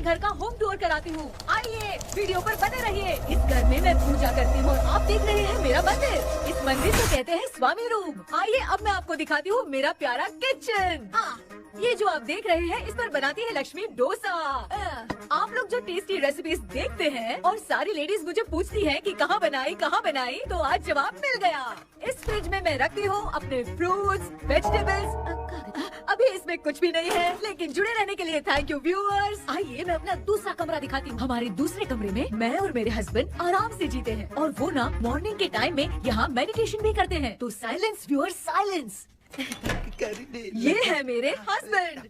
घर का home tour कराती हूँ। आइए वीडियो पर बने रहिए। इस घर में मैं पूजा करती हूँ। आप देख रहे हैं मेरा मंदिर। इस मंदिर को कहते हैं स्वामी रूम। आइए अब मैं आपको दिखाती हूँ मेरा प्यारा किचन। हाँ, ये जो आप देख रहे हैं इस पर बनाती है लक्ष्मी डोसा। आप लोग जो टेस्टी रेसिपीज देखते हैं और सारी लेडीज मुझे पूछती हैं कि कहाँ बनाई, तो आज जवाब मिल गया। इस फ्रिज में मैं रखती हूँ अपने फ्रूट्स, वेजिटेबल्स। अभी इसमें कुछ भी नहीं है, लेकिन जुड़े रहने के लिए थैंक यू व्यूअर्स। आइए मैं अपना दूसरा कमरा दिखाती हूँ। हमारे दूसरे कमरे में मैं और मेरे हस्बैंड आराम से जीते हैं और वो ना मॉर्निंग के टाइम में यहाँ मेडिटेशन भी करते हैं। तो साइलेंस व्यूअर्स, साइलेंस। ये है मेरे हस्बैंड।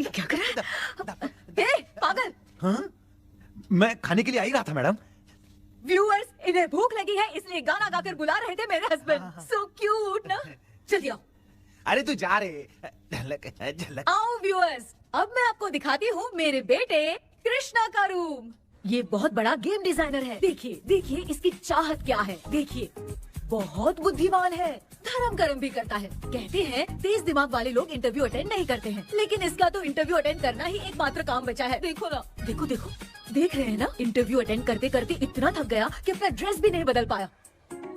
क्या कर रहा है? पागल। हाँ? मैं खाने के लिए आ ही रहा था मैडम। व्यूअर्स, इन्हें भूख लगी है इसलिए गाना गाकर बुला रहे थे मेरे हस्बैंड। सो क्यूट ना। जल्दी आओ। अरे तू जा रे। झलक झलक। आओ व्यूअर्स, अब मैं आपको दिखाती हूँ मेरे बेटे कृष्णा का रूम। ये बहुत बड़ा गेम डिजाइनर है। देखिए देखिए इसकी चाहत क्या है। देखिए बहुत बुद्धिमान है, धर्म कर्म भी करता है। कहते हैं तेज दिमाग वाले लोग इंटरव्यू अटेंड नहीं करते हैं, लेकिन इसका तो इंटरव्यू अटेंड करना ही एकमात्र काम बचा है। देखो ना, देखो देखो, देख रहे हैं ना, इंटरव्यू अटेंड करते करते इतना थक गया कि अपना ड्रेस भी नहीं बदल पाया।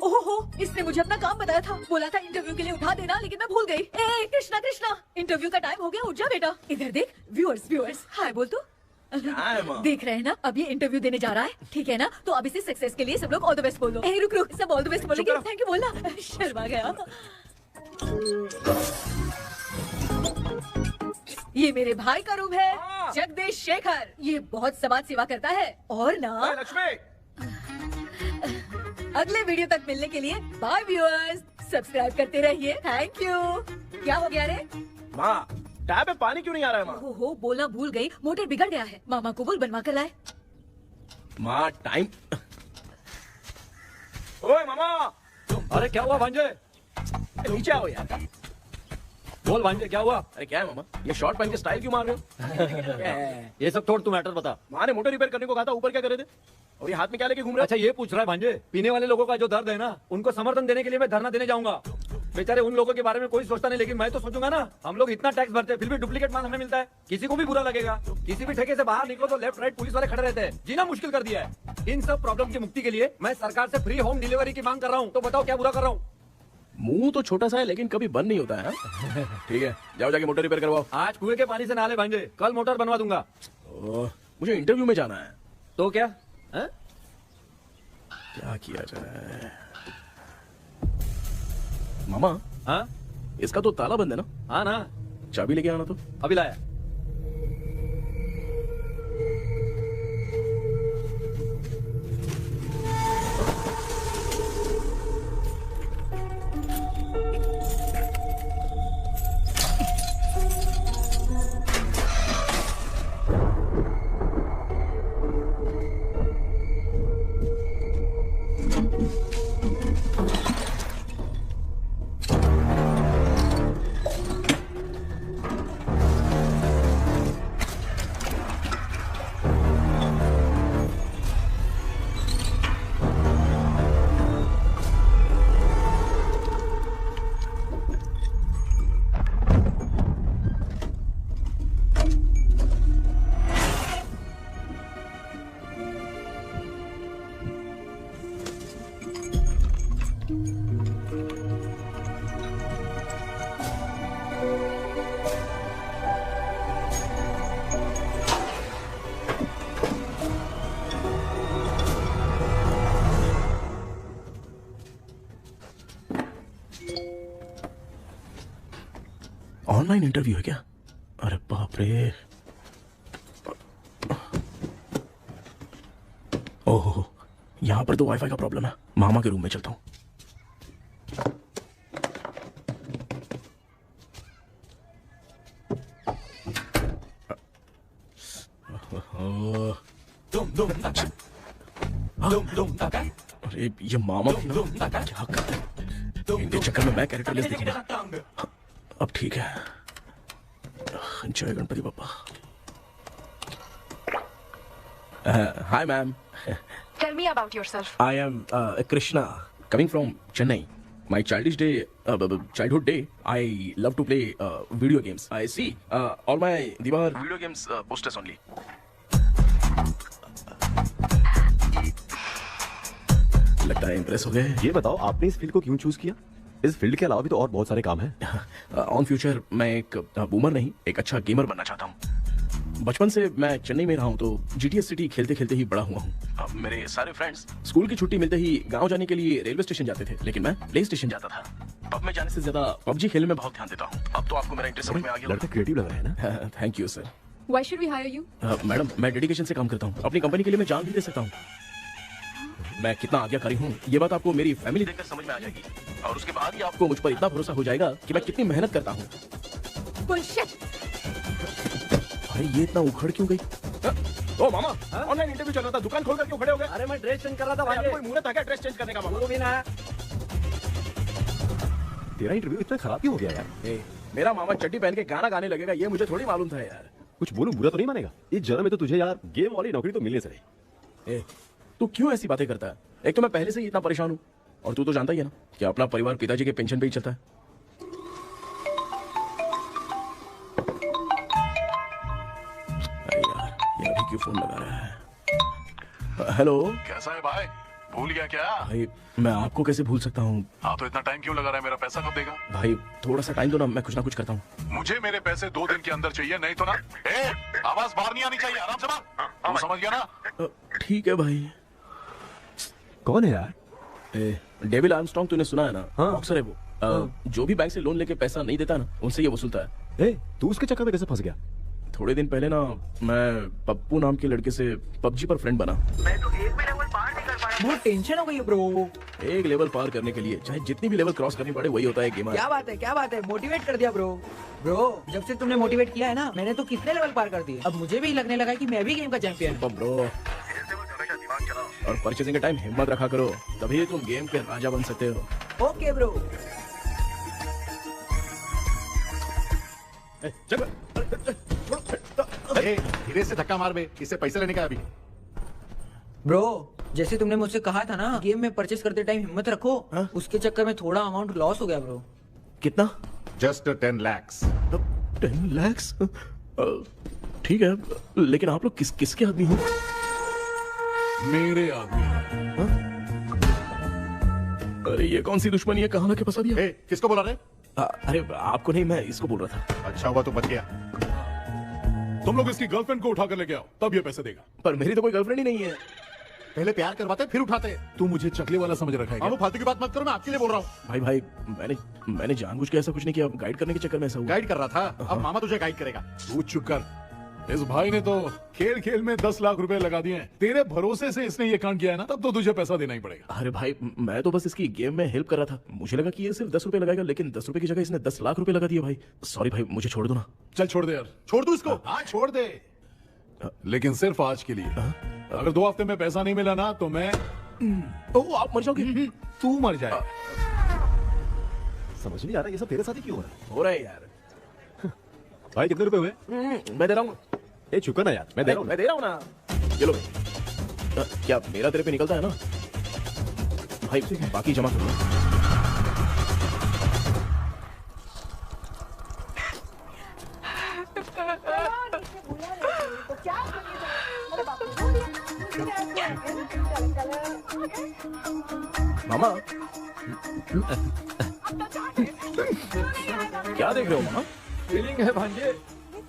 ओहो, इसने मुझे अपना काम बताया था, बोला था इंटरव्यू के लिए उठा देना, लेकिन मैं भूल गई। ए कृष्णा कृष्णा, इंटरव्यू का टाइम हो गया, उठ जा बेटा। इधर देख। व्यूअर्स हाय बोल तू। देख रहे हैं ना, अब ये इंटरव्यू देने जा रहा है, ठीक है ना? तो अब इसे सक्सेस के लिए सब लोग ऑल द बेस्ट बोल दो। रुक रुक, सब ऑल द बेस्ट बोलेंगे। थैंक यू बोलना। शर्मा गया। ये मेरे भाई का रूम है, जगदीश शेखर। ये बहुत समाज सेवा करता है और ना लक्ष्मी। अगले वीडियो तक मिलने के लिए बाय व्यूअर्स। सब्सक्राइब करते रहिए। Thank you. क्या हो गया रे? माँ, टैप में पानी क्यों नहीं आ रहा है माँ? हो बोलना भूल गई, मोटर बिगड़ गया है। मामा को बोल बनवा कर लाए। माँ टाइम। ओए मामा। अरे क्या हुआ भांजे? नीचे आओ यार। बोल भांजे क्या हुआ? अरे क्या है मामा, ये शॉर्ट पहन के स्टाइल क्यों मार रहे हो? ये सब छोड़, तू मैटर बता। माँ ने मोटर रिपेयर करने को कहा था, ऊपर क्या कर रहे थे? और ये हाथ में क्या लेके घूम रहे हो? अच्छा ये पूछ रहा है भांजे, पीने वाले लोगों का जो दर्द है ना, उनको समर्थन देने के लिए मैं धरना देने जाऊंगा। बेचारे उन लोगों के बारे में कोई सोचता नहीं, लेकिन मैं तो सोचूंगा ना। हम लोग इतना टैक्स भरते हैं, फिर भी डुप्लीकेट माल हमें मिलता है। किसी को भी बुरा लगेगा। किसी भी ठेके से बाहर निकलो तो लेफ्ट राइट पुलिस वाले खड़े रहते हैं। जीना मुश्किल कर दिया है। इन सब प्रॉब्लम की मुक्ति के लिए मैं सरकार से फ्री होम डिलीवरी की मांग कर रहा हूँ। तो बताओ क्या बुरा कर रहा हूँ? मुंह तो छोटा सा है लेकिन कभी बंद नहीं होता है। ठीक है, जाओ जाके मोटर रिपेयर करवाओ। आज कुएं के पानी से नहा ले भांजे, कल मोटर बनवा दूंगा। मुझे इंटरव्यू में जाना है। तो क्या है? क्या किया जाए? मामा, हाँ इसका तो ताला बंद है ना? हाँ ना। चाबी लेके आना तो। अभी लाया। ऑनलाइन इंटरव्यू है क्या? अरे बाप रे। ओहो, यहाँ पर तो वाईफाई का प्रॉब्लम है। मामा के रूम में चलता हूँ। अरे ये मामा भी ना क्या करते हैं? इनके चक्कर में मैं कैरेक्टरलेस दिखूंगा। अब ठीक है। जय Ganpati Bappa. Hi ma'am. Tell me about yourself. I am Krishna coming from Chennai. My childhood day, I love to play video games. I see all my दीवार video games posters only. लगता है impress हो गए. ये बताओ आपने इस फील्ड को क्यों चूज किया? इस फील्ड के अलावा भी तो और बहुत सारे काम हैं। ऑन फ्यूचर मैं एक बूमर नहीं, एक अच्छा गेमर बनना चाहता हूँ। बचपन से मैं चेन्नई में रहा हूँ तो जीटीएस सिटी खेलते खेलते ही बड़ा हुआ हूँ। मेरे सारे फ्रेंड्स स्कूल की छुट्टी मिलते ही गांव जाने के लिए रेलवे स्टेशन जाते थे, लेकिन मैं प्ले स्टेशन जाता था। पब में जाने से ज्यादा पबजी खेलने में बहुत ध्यान देता हूँ। अब तो आपको मेरा इंटरेस्ट समझ में आ गया। लड़का क्रिएटिव लग रहा है ना? Thank you sir. Why should we hire you? Madam मैं डेडिकेशन से काम करता हूँ, अपनी कंपनी के लिए मैं जान भी दे सकता हूँ। मैं कितना आज्ञाकारी हूँ ये बात आपको मेरी फैमिली देखकर समझ में आ जाएगी, और उसके बाद ही आपको मुझ पर इतना भरोसा हो जाएगा कि मैं कितनी मेहनत करता हूँ। Bullshit! अरे ये इतना उखड़ क्यों गई? ओ मामा, ऑनलाइन इंटरव्यू चल रहा था, दुकान खोलकर क्यों खड़े हो गए? अरे मैं ड्रेस चेंज कर रहा था भाई भाई। कोई मुहूर्त आ गया ड्रेस चेंज करने का? मामा वो भी ना है। तेरा इंटरव्यू इतना खराब क्यों हो गया यार? मेरा मामा चड्डी पहन के गाना गाने लगेगा ये मुझे थोड़ी मालूम था यार। कुछ बोलूं बुरा तो नहीं मानेगा? इस जन्म में तो तुझे यार गेम वाली नौकरी तो मिलने से रही। तू क्यों ऐसी बातें करता है? एक तो मैं पहले से ही इतना परेशान हूँ, और तू तो जानता ही है ना कि अपना परिवार पिताजी के पेंशन पे ही चलता है। अरे यार ये अभी क्यों फोन लगा रहा है? हेलो। कैसा है भाई? भूल गया क्या? भाई मैं आपको कैसे भूल सकता हूँ? हाँ तो इतना टाइम क्यों लगा रहा है? मेरा पैसा कब देगा? भाई थोड़ा सा टाइम दो ना, मैं कुछ ना कुछ करता हूँ। मुझे मेरे पैसे 2 दिन के अंदर चाहिए, नहीं तो ना आवाज बाहर नहीं आनी चाहिए। आराम से बात, तू समझ गया ना? ठीक है भाई। कौन है यार? डेविल आर्मस्ट्रॉन्ग तूने सुना है ना? हाँ। बॉक्सर है वो। जो भी बैंक से लोन लेके पैसा नहीं देता ना उनसे ये वसूलता है। तू उसके चक्कर में कैसे फंस गया? थोड़े दिन पहले ना मैं पप्पू नाम के लड़के से पबजी पर फ्रेंड बना। बहुत टेंशन हो गई है ब्रो। एक लेवल पार करने के लिए चाहे जितनी भी लेवल क्रॉस करनी पड़े वही होता है गेमर। क्या बात है, मोटिवेट कर दिया ब्रो। ब्रो जब से तुमने मोटिवेट किया है ना, मैंने तो कितने लेवल पार कर दिए। अब मुझे भी लगने लगा कि मैं भी गेम का चैंपियन हूँ। ब्रो और परचेजिंग के टाइम हिम्मत रखा करो, तभी तुम गेम के राजा बन सकते हो। Okay bro. धीरे से धक्का मार बे, इससे पैसे लेने का अभी। ब्रो जैसे तुमने मुझसे कहा था ना गेम में परचेस करते टाइम हिम्मत रखो, उसके चक्कर में थोड़ा अमाउंट लॉस हो गया ब्रो। कितना? Just 10 lakhs। 10 lakhs? ठीक है, लेकिन आप लोग किसके आदमी हो? मेरे आदमी। अरे ये कौन सी दुश्मनी है, कहाँ लाके फंसा दिया? किसको बोला रहे? अरे आपको नहीं, मैं इसको बोल रहा था। अच्छा हुआ तो बच गया। तुम लोग इसकी गर्लफ्रेंड को उठा कर लेके आओ, तब ये पैसे देगा। पर मेरी तो कोई गर्लफ्रेंड ही नहीं है। पहले प्यार करवाते फिर उठाते। तू मुझे चकले वाला समझ रखा है क्या? अब फालतू की बात मत करो, मैं आपके लिए बोल रहा हूँ। भाई मैंने जानबूझ के ऐसा कुछ नहीं किया, गाइड करने के चक्कर में ऐसा हुआ। गाइड कर रहा था, अब मामा तुझे गाइड करेगा। तू चुप कर। इस भाई ने तो खेल खेल में 10 लाख रुपए लगा दिए हैं। तेरे भरोसे से इसने ये कांड किया है ना, तब तो तुझे पैसा देना ही पड़ेगा। अरे भाई मैं तो बस इसकी गेम में हेल्प कर रहा था, मुझे लगा कि ये सिर्फ 10 रुपए लगाएगा, लेकिन 10 रुपए की जगह इसने 10 लाख रुपए लगा दिया। भाई सॉरी भाई, मुझे छोड़ दो ना। चल छोड़ दे यार। छोड़ दू इसको? हाँ छोड़ दे, लेकिन सिर्फ आज के लिए। अगर 2 हफ्ते में पैसा नहीं मिला ना तो मैं ओ आप मर जाओगे। तू मर जाए। समझ नहीं आ रहा ये सब तेरे साथ ही क्यों हो रहा है? हो रहा है यार। भाई कितने रुपए हुए? मैं दे रहा हूँ। चुका ना यार, मैं दे रहा हूँ ना। ये लो। क्या मेरा तेरे पे निकलता है ना भाई, बाकी जमा कर लो। मामा क्या देख रहे हो मामा? फीलिंग है भांजे,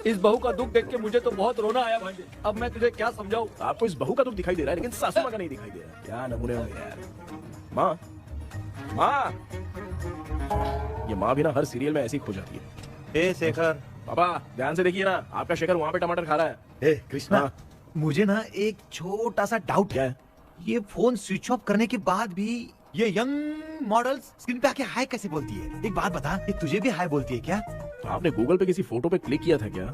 इस बहू का दुख देख के मुझे तो बहुत रोना आया भांजे। अब मैं तुझे क्या समझाऊं? आपको इस बहू का दुख दिखाई दे रहा है, लेकिन सासू माँ का नहीं दिखाई दे रहा है। क्या नमूने होंगे यार। माँ ये माँ भी ना हर सीरियल में ऐसी खो जाती है। ए शेखर। पापा ध्यान से देखिए ना, आपका शेखर वहाँ पे टमाटर खा रहा है। ए कृष्णा, हाँ। मुझे ना एक छोटा सा डाउट क्या है। ये फोन स्विच ऑफ करने के बाद भी ये यंग मॉडल्स स्क्रीन पे आके हाय कैसे बोलती है? एक बात बता, ये तुझे भी हाय बोलती है क्या? तो आपने गूगल पे किसी फोटो पे क्लिक किया था क्या?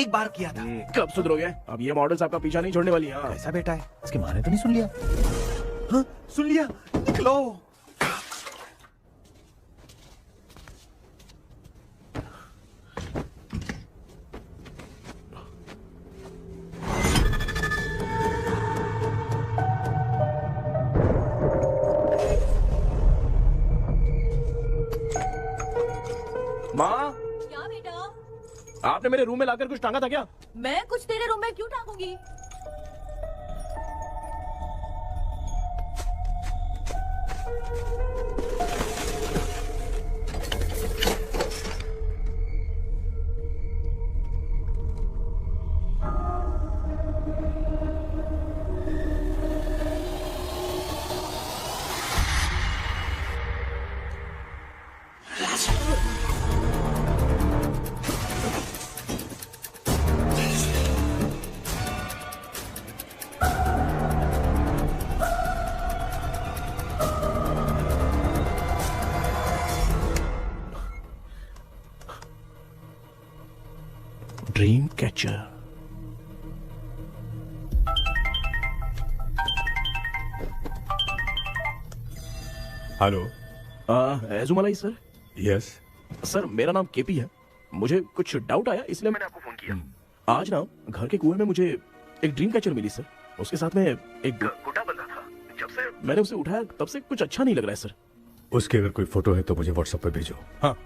एक बार किया था। कब सुधरोगे? अब ये मॉडल्स आपका पीछा नहीं छोड़ने वाली है। हाँ। ऐसा बेटा है, इसकी माँ ने तो नहीं सुन लिया? हाँ, सुन लिया। निकलो। मेरे रूम में लाकर कुछ टांगा था क्या? मैं कुछ तेरे रूम में क्यों टांगूंगी? Dream catcher. Hello. Ezhumalai sir. Yes. Sir मेरा नाम केपी है। मुझे कुछ डाउट आया इसलिए मैंने आपको फोन किया। आज ना घर के कुएं में मुझे एक ड्रीम कैचर मिली सर। उसके साथ में एक गुड्डा बंधा था। जब से मैंने उसे उठाया तब से कुछ अच्छा नहीं लग रहा है सर। उसकी अगर कोई फोटो है तो मुझे व्हाट्सएप पर भेजो। हाँ।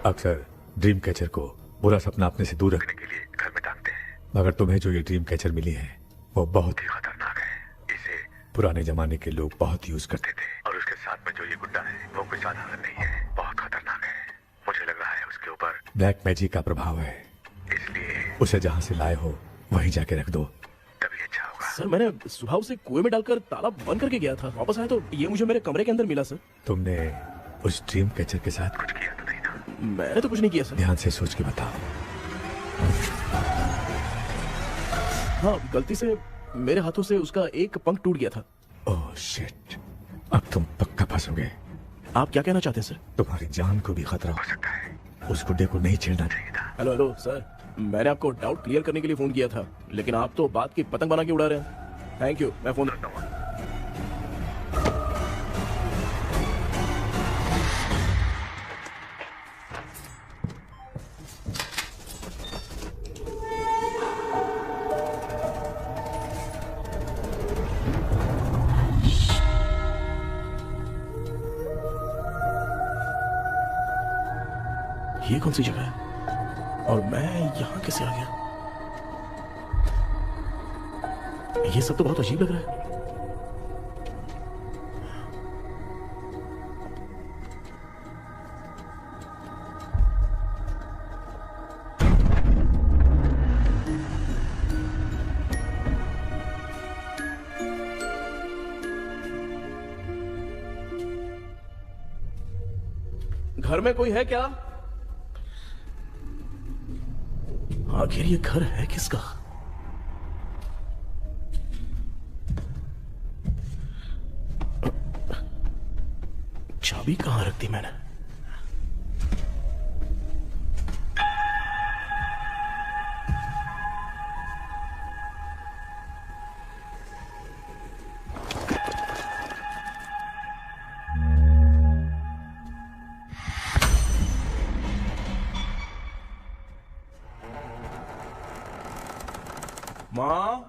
अक्सर ड्रीम कैचर को बुरा सपना अपने से दूर रखने के लिए घर में टांगते हैं, मगर तुम्हें जो ये ड्रीम कैचर मिली है वो बहुत ही खतरनाक है। इसे पुराने जमाने के लोग बहुत यूज करते थे और उसके साथ में जो ये गुड्डा है वो कोई साधारण नहीं है, बहुत खतरनाक है। मुझे लग रहा है उसके ऊपर ब्लैक मैजिक का प्रभाव है, इसलिए उसे जहाँ से लाए हो वहीं जाके रख दो, तभी अच्छा होगा। सर मैंने सुबह उसे कुएं में डालकर ताला बंद करके गया था। वापस आया तो ये मुझे मेरे कमरे के अंदर मिला सर। तुमने उस ड्रीम कैचर के साथ कुछ किया तो नहीं ना? मैंने तो कुछ नहीं किया सर। ध्यान से सोच के बताओ। हाँ, गलती से मेरे हाथों से उसका एक पंख टूट गया था। ओह शिट, अब तुम पक्का फंसोगे। आप क्या कहना चाहते हैं सर? तुम्हारी जान को भी खतरा हो सकता है। उस गुड्डे को नहीं छेड़ना चाहिए था। हेलो हेलो सर, मैंने आपको डाउट क्लियर करने के लिए फोन किया था, लेकिन आप तो बात की पतंग बना के उड़ा रहे हैं। थैंक यू, मैं फोन रखता हूँ। ये कौन सी जगह है और मैं यहां कैसे आ गया? ये सब तो बहुत अजीब लग रहा है। घर में कोई है क्या? आखिर ये घर है किसका? चाबी कहां रख दी मैंने? माँ,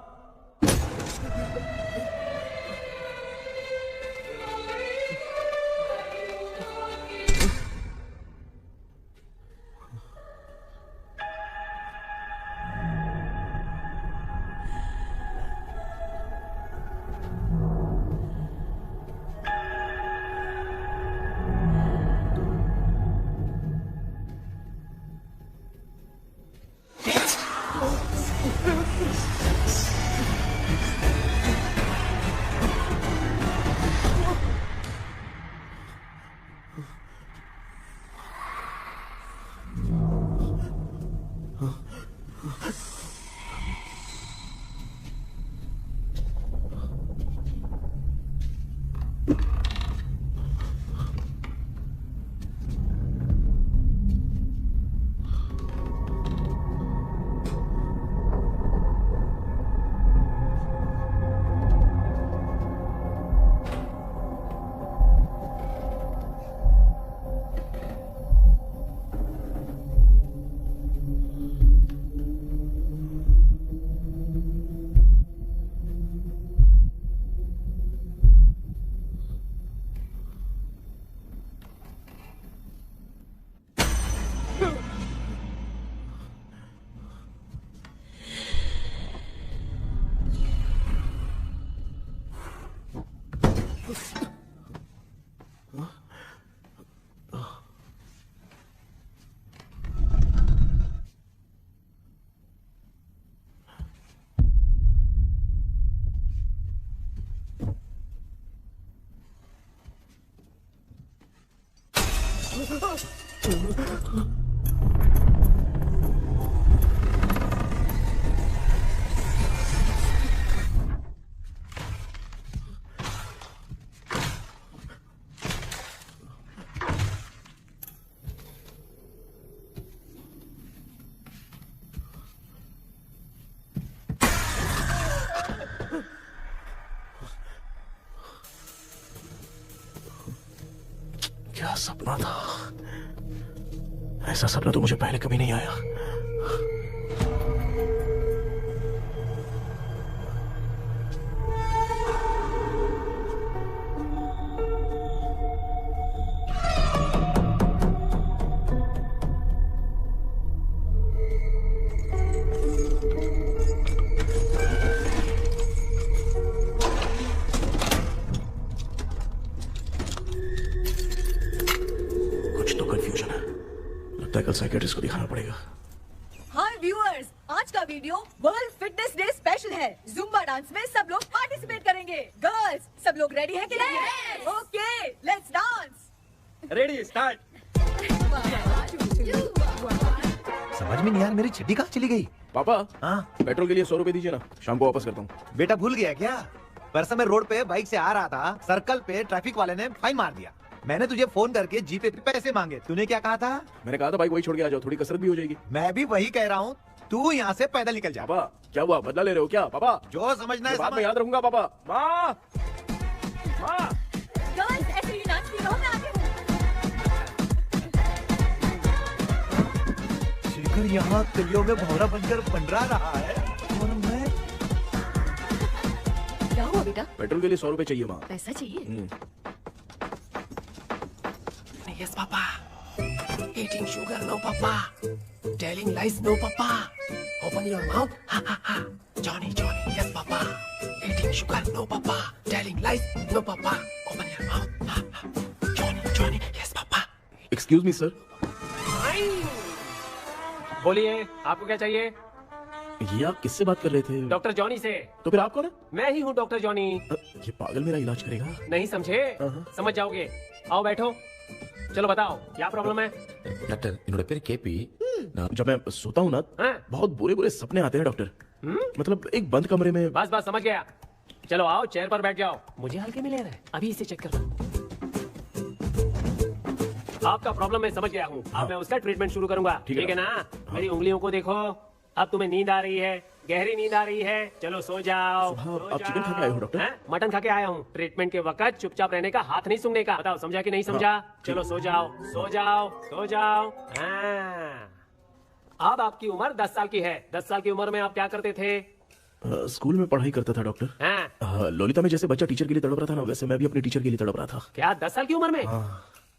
क्या सपना था? ऐसा सपना तो मुझे पहले कभी नहीं आया। कल साइकियाट्रिस्ट को दिखाना पड़ेगा। हाय व्यूअर्स, आज का video world fitness day special है। जुम्बा डांस में सब लोग पार्टिसिपेट करेंगे। गर्ल्स, सब लोग रेडी हैं कि नहीं? Okay, let's dance. Ready, start. समझ में नहीं यार, मेरी छड्डी कहाँ चली गई? पापा, हाँ पेट्रोल के लिए 100 रुपए दीजिए ना, शाम को वापस करता हूँ। बेटा भूल गया क्या? परसों मैं रोड पे बाइक से आ रहा था, सर्कल पे ट्रैफिक वाले ने फाइन मार दिया। मैंने तुझे फोन करके जीपे पे पैसे मांगे, तूने क्या कहा था? मैंने कहा था बाइक वही छोड़ के आ जाओ, थोड़ी कसरत भी हो जाएगी। मैं भी वही कह रहा हूँ, तू यहाँ से पैदल निकल जा। पापा क्या हुआ, बदला ले रहे हो क्या? पापा जो समझना है बाद में समझ। याद रखूंगा। पापा, माँ माँ, गर्ल्स, ऐसे ही नाचती रहो, मैं आती हूँ। शेखर यहाँ कलियों में भौरा बनकर मंडरा रहा है। कौन मैं? क्या हुआ बेटा? पेट्रोल के लिए 100 रुपए चाहिए माँ। पैसा चाहिए? Yes, Papa. Eating sugar, no, Papa. Telling lies, no, Papa. Open your mouth. Ha, ha, ha. Johnny, Johnny, yes, Papa. Eating sugar, no, Papa. Telling lies, no, Papa. Open your mouth. Ha, ha. Johnny, Johnny, yes, Papa. Excuse me, sir. बोलिए, आपको क्या चाहिए? ये आप किससे बात कर रहे थे? डॉक्टर जॉनी से। तो फिर आप कौन है? मैं ही हूँ डॉक्टर जॉनी। ये पागल मेरा इलाज करेगा? नहीं समझे? समझ जाओगे। आओ बैठो। चलो बताओ क्या प्रॉब्लम है? डॉक्टर, इन्होंने फिर केपी जब मैं सोता हूँ ना, बहुत बुरे बुरे सपने आते हैं डॉक्टर। मतलब एक बंद कमरे में। बस बस समझ गया। चलो आओ चेयर पर बैठ जाओ। मुझे हल्के में ले रहा है, अभी इसे चेक करता हूँ। आपका प्रॉब्लम मैं समझ गया हूँ। अब मैं उसका ट्रीटमेंट शुरू करूंगा, ठीक है ना? मेरी उंगलियों को देखो। अब तुम्हें नींद आ रही है, गहरी नींद आ रही है। चलो सो जाओ। आप चिकन खा के आए हो डॉक्टर? मटन खा के आया हूँ। ट्रीटमेंट के वक्त चुपचाप रहने का, हाथ नहीं सूंघने का। बताओ समझा कि नहीं समझा? चलो सो जाओ, सो जाओ, सो जाओ। अब आपकी उम्र 10 साल की है। 10 साल की उम्र में आप क्या करते थे? स्कूल में पढ़ाई करता था डॉक्टर। लोलिता में जैसे बच्चा टीचर के लिए तड़प रहा था ना, वैसे मैं भी अपने टीचर के लिए तड़प रहा था। क्या 10 साल की उम्र में?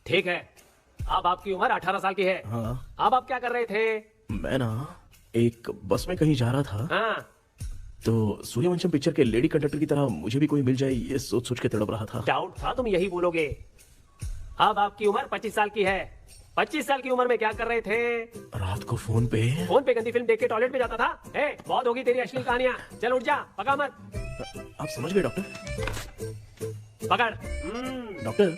ठीक है, अब आपकी उम्र 18 साल की है। अब आप क्या कर रहे थे? मैं ना एक बस में कहीं जा रहा था, तो सूर्यवंशम पिक्चर के लेडी कंडक्टर की तरह मुझे भी कोई मिल जाए, ये सोच सोच के तड़प रहा था। डाउट था तुम यही बोलोगे। अब आपकी उम्र 25 साल की है। 25 साल की उम्र में क्या कर रहे थे? रात को फोन पे गंदी फिल्म देख के टॉयलेट में जाता था। बहुत होगी तेरी अश्लील कहानियां। चल उठ जा, पका मत। आप समझ गए डॉक्टर? पकड़। डॉक्टर,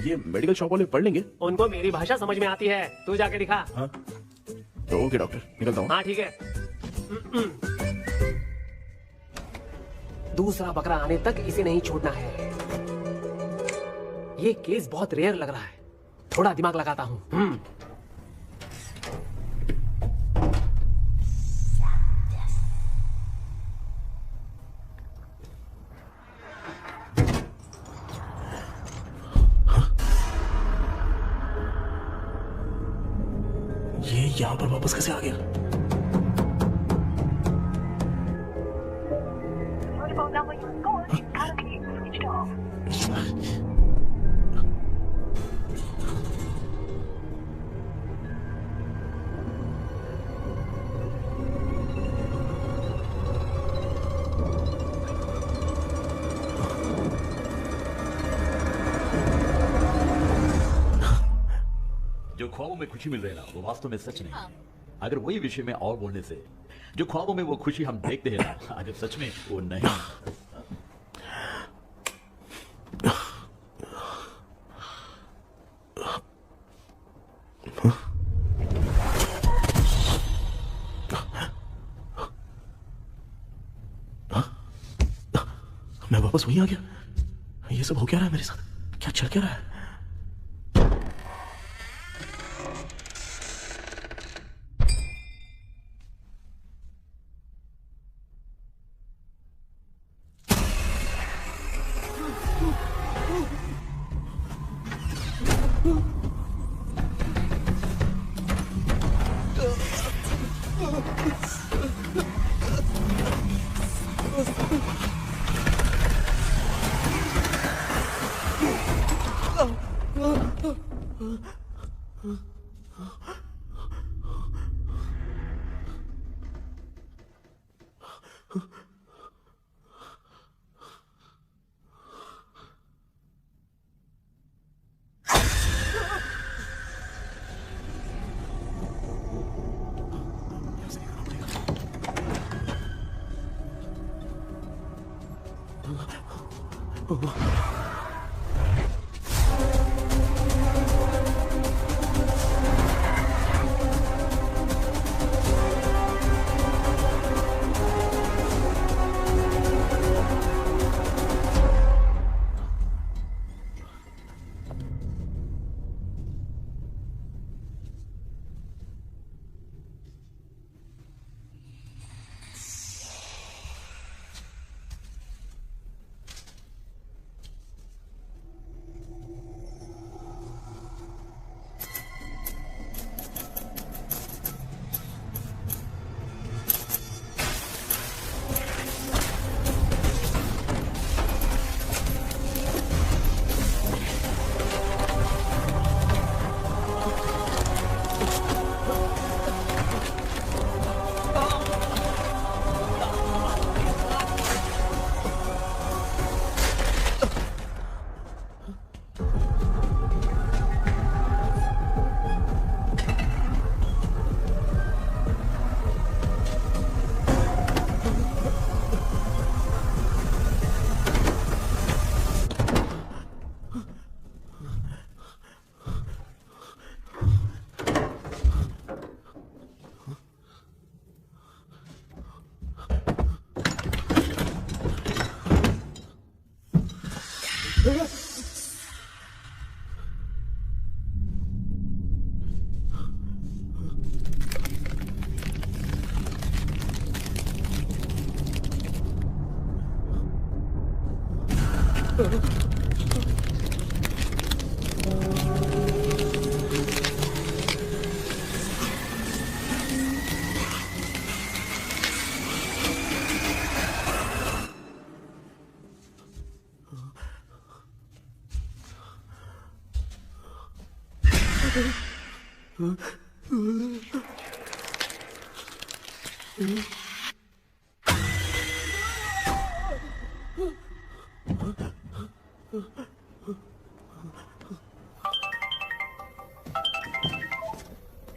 ये मेडिकल शॉप वाले पढ़ लेंगे? उनको मेरी भाषा समझ में आती है। तू जाके दिखा। तो ओके डॉक्टर, निकलता हूँ। हाँ ठीक है। दूसरा बकरा आने तक इसे नहीं छोड़ना है। ये केस बहुत रेयर लग रहा है, थोड़ा दिमाग लगाता हूँ। ये यहाँ पर वापस कैसे आ गया? जो ख्वाबों में खुशी मिल रही है ना, वो वास्तव में सच नहीं है। अगर वही विषय में और बोलने से, जो ख्वाबों में वो खुशी हम देखते हैं ना, अगर सच में वो नहीं। वापस वहीं आ गया। ये सब हो क्या रहा है मेरे साथ? क्या चल क्या रहा है?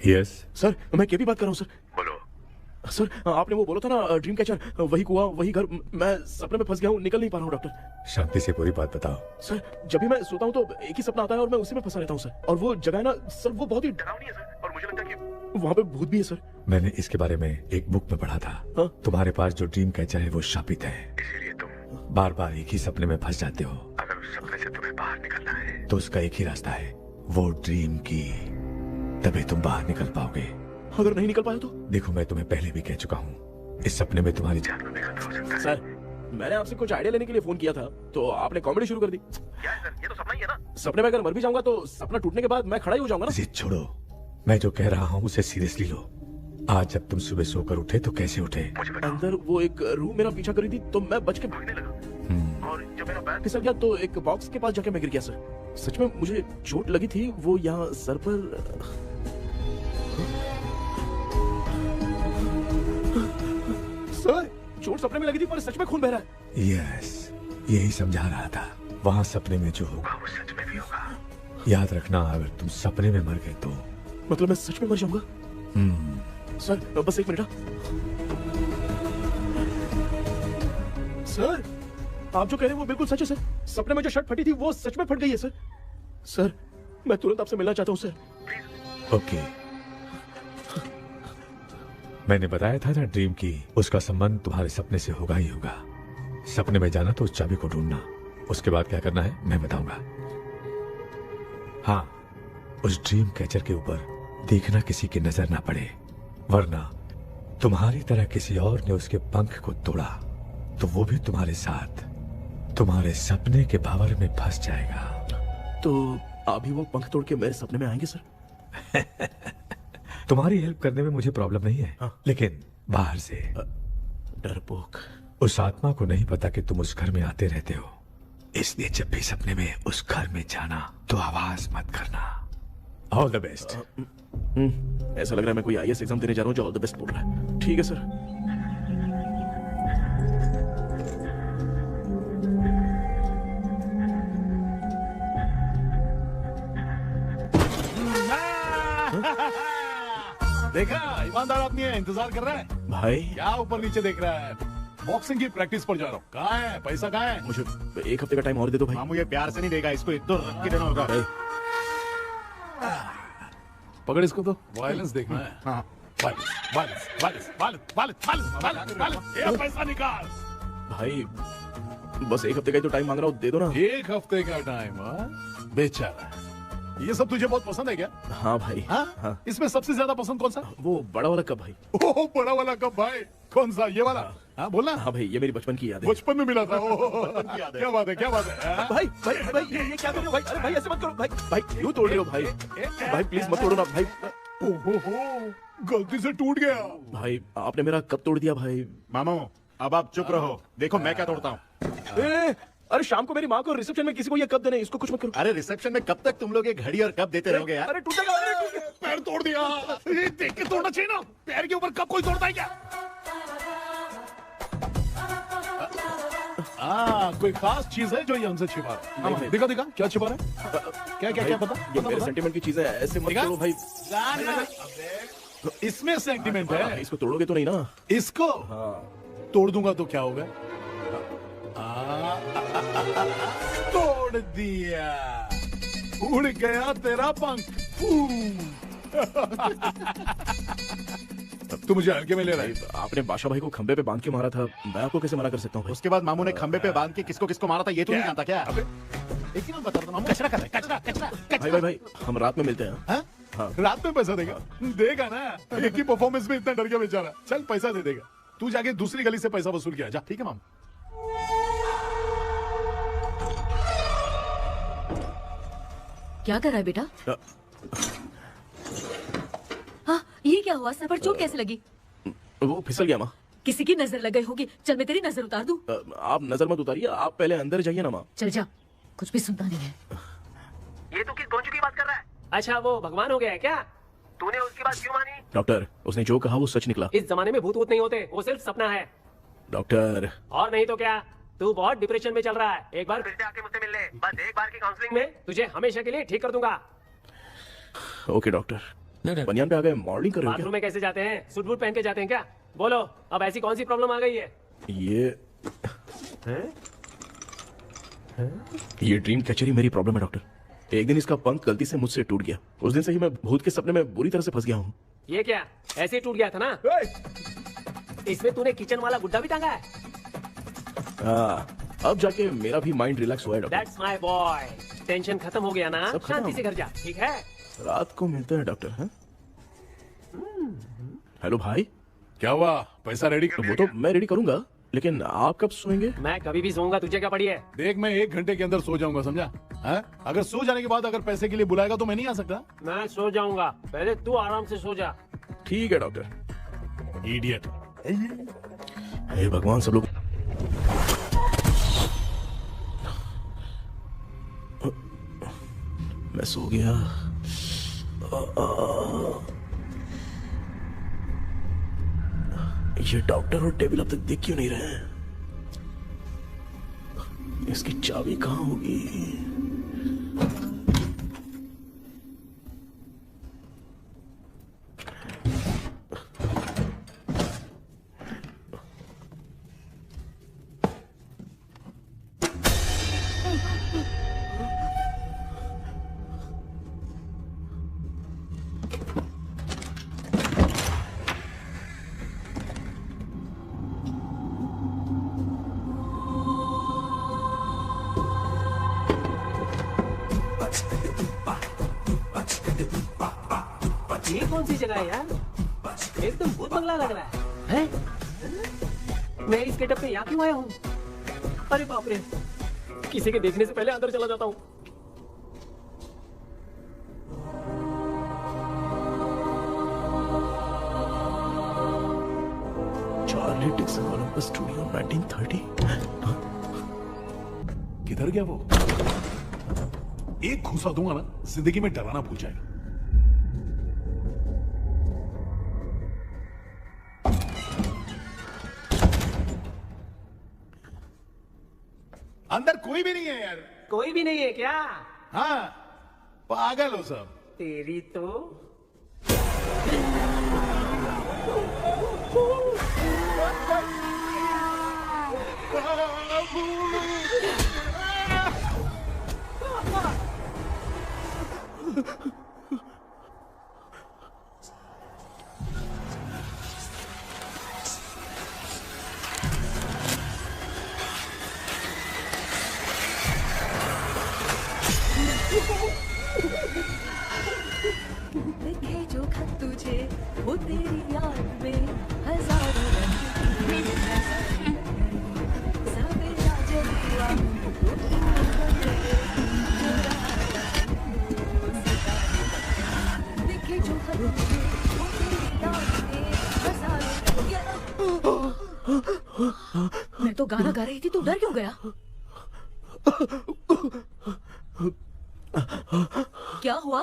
यस सर, मैं केपी बात कर रहा हूँ सर। बोलो। सर, आपने वो बोला था ना ड्रीम कैचर, वही कुआं वही घर, मैं सपने में फंस गया हूँ, निकल नहीं पा रहा हूँ डॉक्टर। शांति से पूरी बात बताओ। सर, जब भी मैं सोता हूँ तो एक ही सपना आता है और मैं उसी में फंसा रहता हूँ सर। और वो जगह है ना सर, वो बहुत ही डरावनी है सर, और मुझे लगता है कि वहाँ पे भूत भी है सर। मैंने इसके बारे में एक बुक में पढ़ा था। हाँ? तुम्हारे पास जो ड्रीम कैचर है वो शापित है, इसीलिए तुम बार बार एक ही सपने में फंस जाते हो। अगर उस सपने से तुम्हें बाहर निकलना है तो उसका एक ही रास्ता है, वो ड्रीम की, तभी तुम बाहर निकल पाओगे। अगर नहीं निकल पाया तो? देखो, मैं तुम्हें पहले भी कह चुका हूँ, इस सपने में तुम्हारी जान को भी खतरा हो सकता है। सर, मैंने आपसे कुछ आइडिया लेने के लिए फोन किया था तो आपने कॉमेडी शुरू कर दी। क्या है सर, ये तो सपना ही है ना। सपने में अगर मर भी जाऊंगा तो सपना टूटने के बाद मैं खड़ा ही हो जाऊंगा ना। जिद छोड़ो, मैं जो कह रहा हूँ उसे सीरियसली लो। आज जब तुम सुबह सोकर उठे तो कैसे उठे? अंदर वो एक रूह मेरा पीछा करी थी तो मैं बच के भागने लगा, और जब मेरा पैर फिसल गया तो एक बॉक्स के पास जाके मैं गिर गया सर। सच में मुझे चोट लगी थी, वो यहाँ सर पर। सर, चोट सपने में लगी थी पर सच में खून बह रहा है। यस, यही समझा रहा था। वहाँ सपने में जो होगा वो सच में भी होगा। याद रखना, अगर तुम सपने में मर गए तो मतलब मैं सच में मर जाऊंगा? सर, बस एक मिनट। सर, आप जो कह रहे हैं वो बिल्कुल सच है सर। सपने में जो शर्ट फटी थी वो सच में फट गई है सर। सर, मैं तुरंत आपसे मिलना चाहता हूँ सर। ओके। मैंने बताया था ना ड्रीम की, उसका संबंध तुम्हारे सपने से होगा ही होगा। सपने में जाना तो उस चाबी को ढूंढना, उसके बाद क्या करना है मैं बताऊंगा। हाँ, उस ड्रीम कैचर के ऊपर देखना किसी की नजर ना पड़े, वरना तुम्हारी तरह किसी और ने उसके पंख को तोड़ा तो वो भी तुम्हारे साथ तुम्हारे सपने के भंवर में फंस जाएगा। तो अभी वो पंख तोड़ के मेरे सपने में आएंगे सर? तुम्हारी हेल्प करने में मुझे प्रॉब्लम नहीं है, हाँ। लेकिन बाहर से डरपोक। उस आत्मा को नहीं पता कि तुम उस घर में आते रहते हो, इसलिए जब भी सपने में उस घर में जाना तो आवाज मत करना। All the best. ऐसा लग रहा है मैं कोई आईएएस एग्जाम देने जा रहा हूँ जो ऑल द बेस्ट बोल रहा है। ठीक है सर। देखा, ईमानदार आदमी है, इंतजार कर रहा है। भाई क्या ऊपर नीचे देख रहा है? बॉक्सिंग की प्रैक्टिस पर जा रहा हूँ। कहाँ है पैसा, कहाँ है? मुझे 1 हफ्ते का टाइम और दे दो भाई। मामू ये प्यार से नहीं देगा, इसको इतना रख के देना होगा। पकड़ इसको तो, वायलेंस देखना है। हाँ। ये पैसा निकाल। भाई बस 1 हफ्ते का ही तो टाइम मांग रहा हूँ, दे दो ना। 1 हफ्ते का टाइम? बेचारा, ये सब तुझे बहुत पसंद है क्या? हाँ भाई। हाँ? इसमें सबसे ज्यादा पसंद कौन सा? वो बड़ा वाला कप भाई। ओह, बड़ा वाला कप भाई। कौन सा? ये वाला? हाँ बोलना। हाँ भाई, ये मेरी बचपन की याद है। बचपन में मिला था। क्या बात है, क्या बात है। हाँ? भाई भाई भाई ये क्या कर रहे हो भाई? अरे भाई ऐसे मत करो भाई। भाई क्यों तोड़ रहे हो भाई? भाई प्लीज मत तोड़ो ना भाई। ओहो, गलती से टूट गया। भाई आपने मेरा कप तोड़ दिया भाई। मामू अब आप चुप रहो, देखो मैं क्या तोड़ता हूँ। अरे शाम को मेरी माँ को रिसेप्शन में किसी को ये कप देने, इसको कुछ मत करो। अरे रिसेप्शन में कब तक तुम लोग ये घड़ी और कप देते रहोगे यार? अरे टूटेगा। पैर तोड़ दिया। ये देख के तोड़ना चाहिए ना, पैर के ऊपर कब कोई तोड़ता है क्या? कोई खास चीज है जो ये हमसे छिपा रहा है? दिखा दिखा, क्या छिपा रहा है? क्या क्या क्या पता? ये मेरे सेंटिमेंट की चीजें ऐसे मत करो भाई। इसमें सेंटिमेंट है। इसको तोड़ोगे तो नहीं ना? इसको तोड़ दूंगा तो क्या होगा? तोड़ दिया, उड़ गया तेरा पंख। तू मुझे हल्के में ले रहा है। आपने बादशाह भाई को खंबे पे बांध के मारा था, मैं आपको कैसे मना कर सकता हूँ? उसके बाद मामू ने खंबे पे बांध के किसको किसको मारा था ये तो नहीं जानता क्या? एक ही बात बता रहा हूँ, मामू कचरा कर रहा है, कचरा कचरा भाई भाई भाई, हम रात में मिलते हैं। हाँ? रात में पैसा देगा? देगा ना, एक ही परफॉर्मेंस में इतना डर गया बेचारा। चल पैसा दे देगा, तू जाके दूसरी गली से पैसा वसूल किया जा। ठीक है मामू। क्या कर रहा है बेटा? हाँ, ये क्या हुआ? सर पर चोट कैसे लगी? वो फिसल गया माँ। किसी की नजर लग गई होगी। चल मैं तेरी नजर उतार दूं। आप नजर मत उतारिए, आप पहले अंदर जाइए ना माँ। चल जा, कुछ भी सुनता नहीं है। ये तो किस गोंजू की बात कर रहा है? अच्छा वो भगवान हो गया है क्या? तूने उसकी बात क्यों मानी? डॉक्टर, उसने जो कहा वो सच निकला। इस जमाने में भूत वूत नहीं होते, वो सिर्फ सपना है। डॉक्टर। और नहीं तो क्या, तू बहुत डिप्रेशन में चल रहा है। एक बार फिर से आके मुझसे मिल ले, बस एक बार की काउंसलिंग में तुझे हमेशा के लिए ठीक कर दूंगा। Okay doctor. बनियान पे आ गए, मॉर्निंग कर रहे हो बाथरूम में कैसे जाते हैं? सूट बूट पहन के जाते हैं क्या? बोलो, अब ऐसी कौन सी प्रॉब्लम आ गई है? ये ड्रीम कैचर ही मेरी प्रॉब्लम है डॉक्टर। एक दिन इसका पंख गलती से मुझसे टूट गया। उस दिन से ही मैं भूत के सपने में बुरी तरह से फंस गया हूँ। ये क्या ऐसे ही टूट गया था ना? इसमें तूने किचन वाला गुड्डा भी टांगा है? अब जाके मेरा भी माइंड रिलैक्स हुआ है doctor. That's my boy. Tension खत्म हो गया ना? शांति से घर जा, ठीक है? रात को मिलते हैं डॉक्टर। हाँ? हेलो भाई, क्या हुआ? पैसा रेडी कर? वो तो मैं रेडी करूंगा, लेकिन आप कब सोएंगे? मैं कभी भी सोऊंगा, तुझे क्या पड़ी है? देख, मैं 1 घंटे के अंदर सो जाऊंगा, समझा? अगर सो जाने के बाद अगर पैसे के लिए बुलाएगा तो मैं नहीं आ सकता। मैं सो जाऊंगा, पहले तू आराम से सो जा। ठीक है डॉक्टर। इडियट। हे भगवान, सब लोग मैं सो गया। ये डॉक्टर और टेबल अब तक दिख क्यों नहीं रहे हैं? इसकी चाबी कहाँ होगी? ये कौन सी जगह है यार? एकदम भूत बंगला लग रहा है। मैं इस गेटअप पे यहाँ क्यों आया हूँ? अरे बाप रे, किसी के देखने से पहले अंदर चला जाता हूँ। Charlie Dixon Olympus studio 1930। किधर गया वो? एक घूसा दूंगा ना, जिंदगी में डराना भूल जाएगा। अंदर कोई भी नहीं है यार। कोई भी नहीं है क्या? हाँ, पागल हो सब। तेरी तो देखे जो खत तुझे वो तेरी याद में हजारों रंग की सवेरा जब हुआ तो देखे जो खत तुझे वो तेरी याद में हजारों रंग। मैं तो गाना गा रही थी, तू डर क्यों गया? क्या हुआ?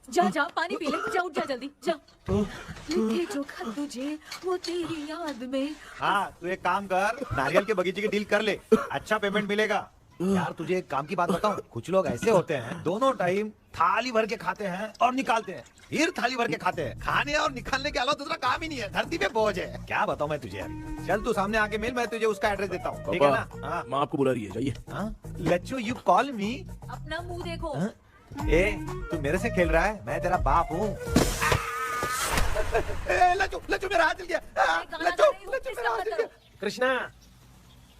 जा जा पानी पी ले, जा उठ जा जल्दी जा। लिखे जो खत तुझे वो तेरी याद में। हाँ, तू एक काम कर, नारियल के बगीचे की डील कर ले, अच्छा पेमेंट मिलेगा। यार तुझे एक काम की बात बताऊं, कुछ लोग ऐसे होते हैं दोनों टाइम थाली भर के खाते हैं और निकालते हैं, फिर थाली भर के खाते हैं। खाने और निकालने के अलावा दूसरा काम ही नहीं है, धरती पे बोझ है। क्या बताऊं मैं तुझे अभी। चल तू सामने आके मिल, मैं तुझे उसका एड्रेस देता हूँ, ठीक है ना? हाँ। माँ आपको बुला रही है, जाइए। लच्चू, यू कॉल मी? अपना मुंह देखो। ए, तू मेरे से खेल रहा है? मैं तेरा बाप हूँ। लच्चू, लच्चू मेरा हाथ जल गया। लच्चू, लच्चू मेरा हाथ जल गया। कृष्णा,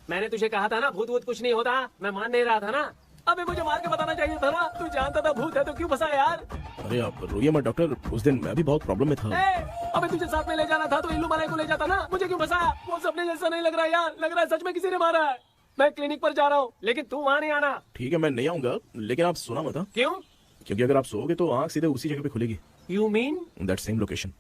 मैंने तुझे कहा था ना भूत वूत कुछ नहीं होता। मैं मान नहीं रहा था ना। अबे मुझे मार के बताना चाहिए था ना। तू जानता था भूत है तो क्यों फंसा यार? अरे आप रोइए मत डॉक्टर, उस दिन मैं भी बहुत प्रॉब्लम में था। अबे तुझे साथ में ले जाना था तो इल्लू मलाई को ले जाता ना। मुझे क्यों फंसाया? वो सपने जैसा नहीं लग रहा यार, लग रहा है सच में किसी ने मारा है। मैं क्लिनिक पर जा रहा हूँ, लेकिन तू वहाँ नहीं आना। ठीक है, मैं नहीं आऊंगा, लेकिन आप सुना मत। क्यों? क्योंकि अगर आप सोओगे तो आंख सीधे उसी जगह पे खुलेगी। You mean that same location.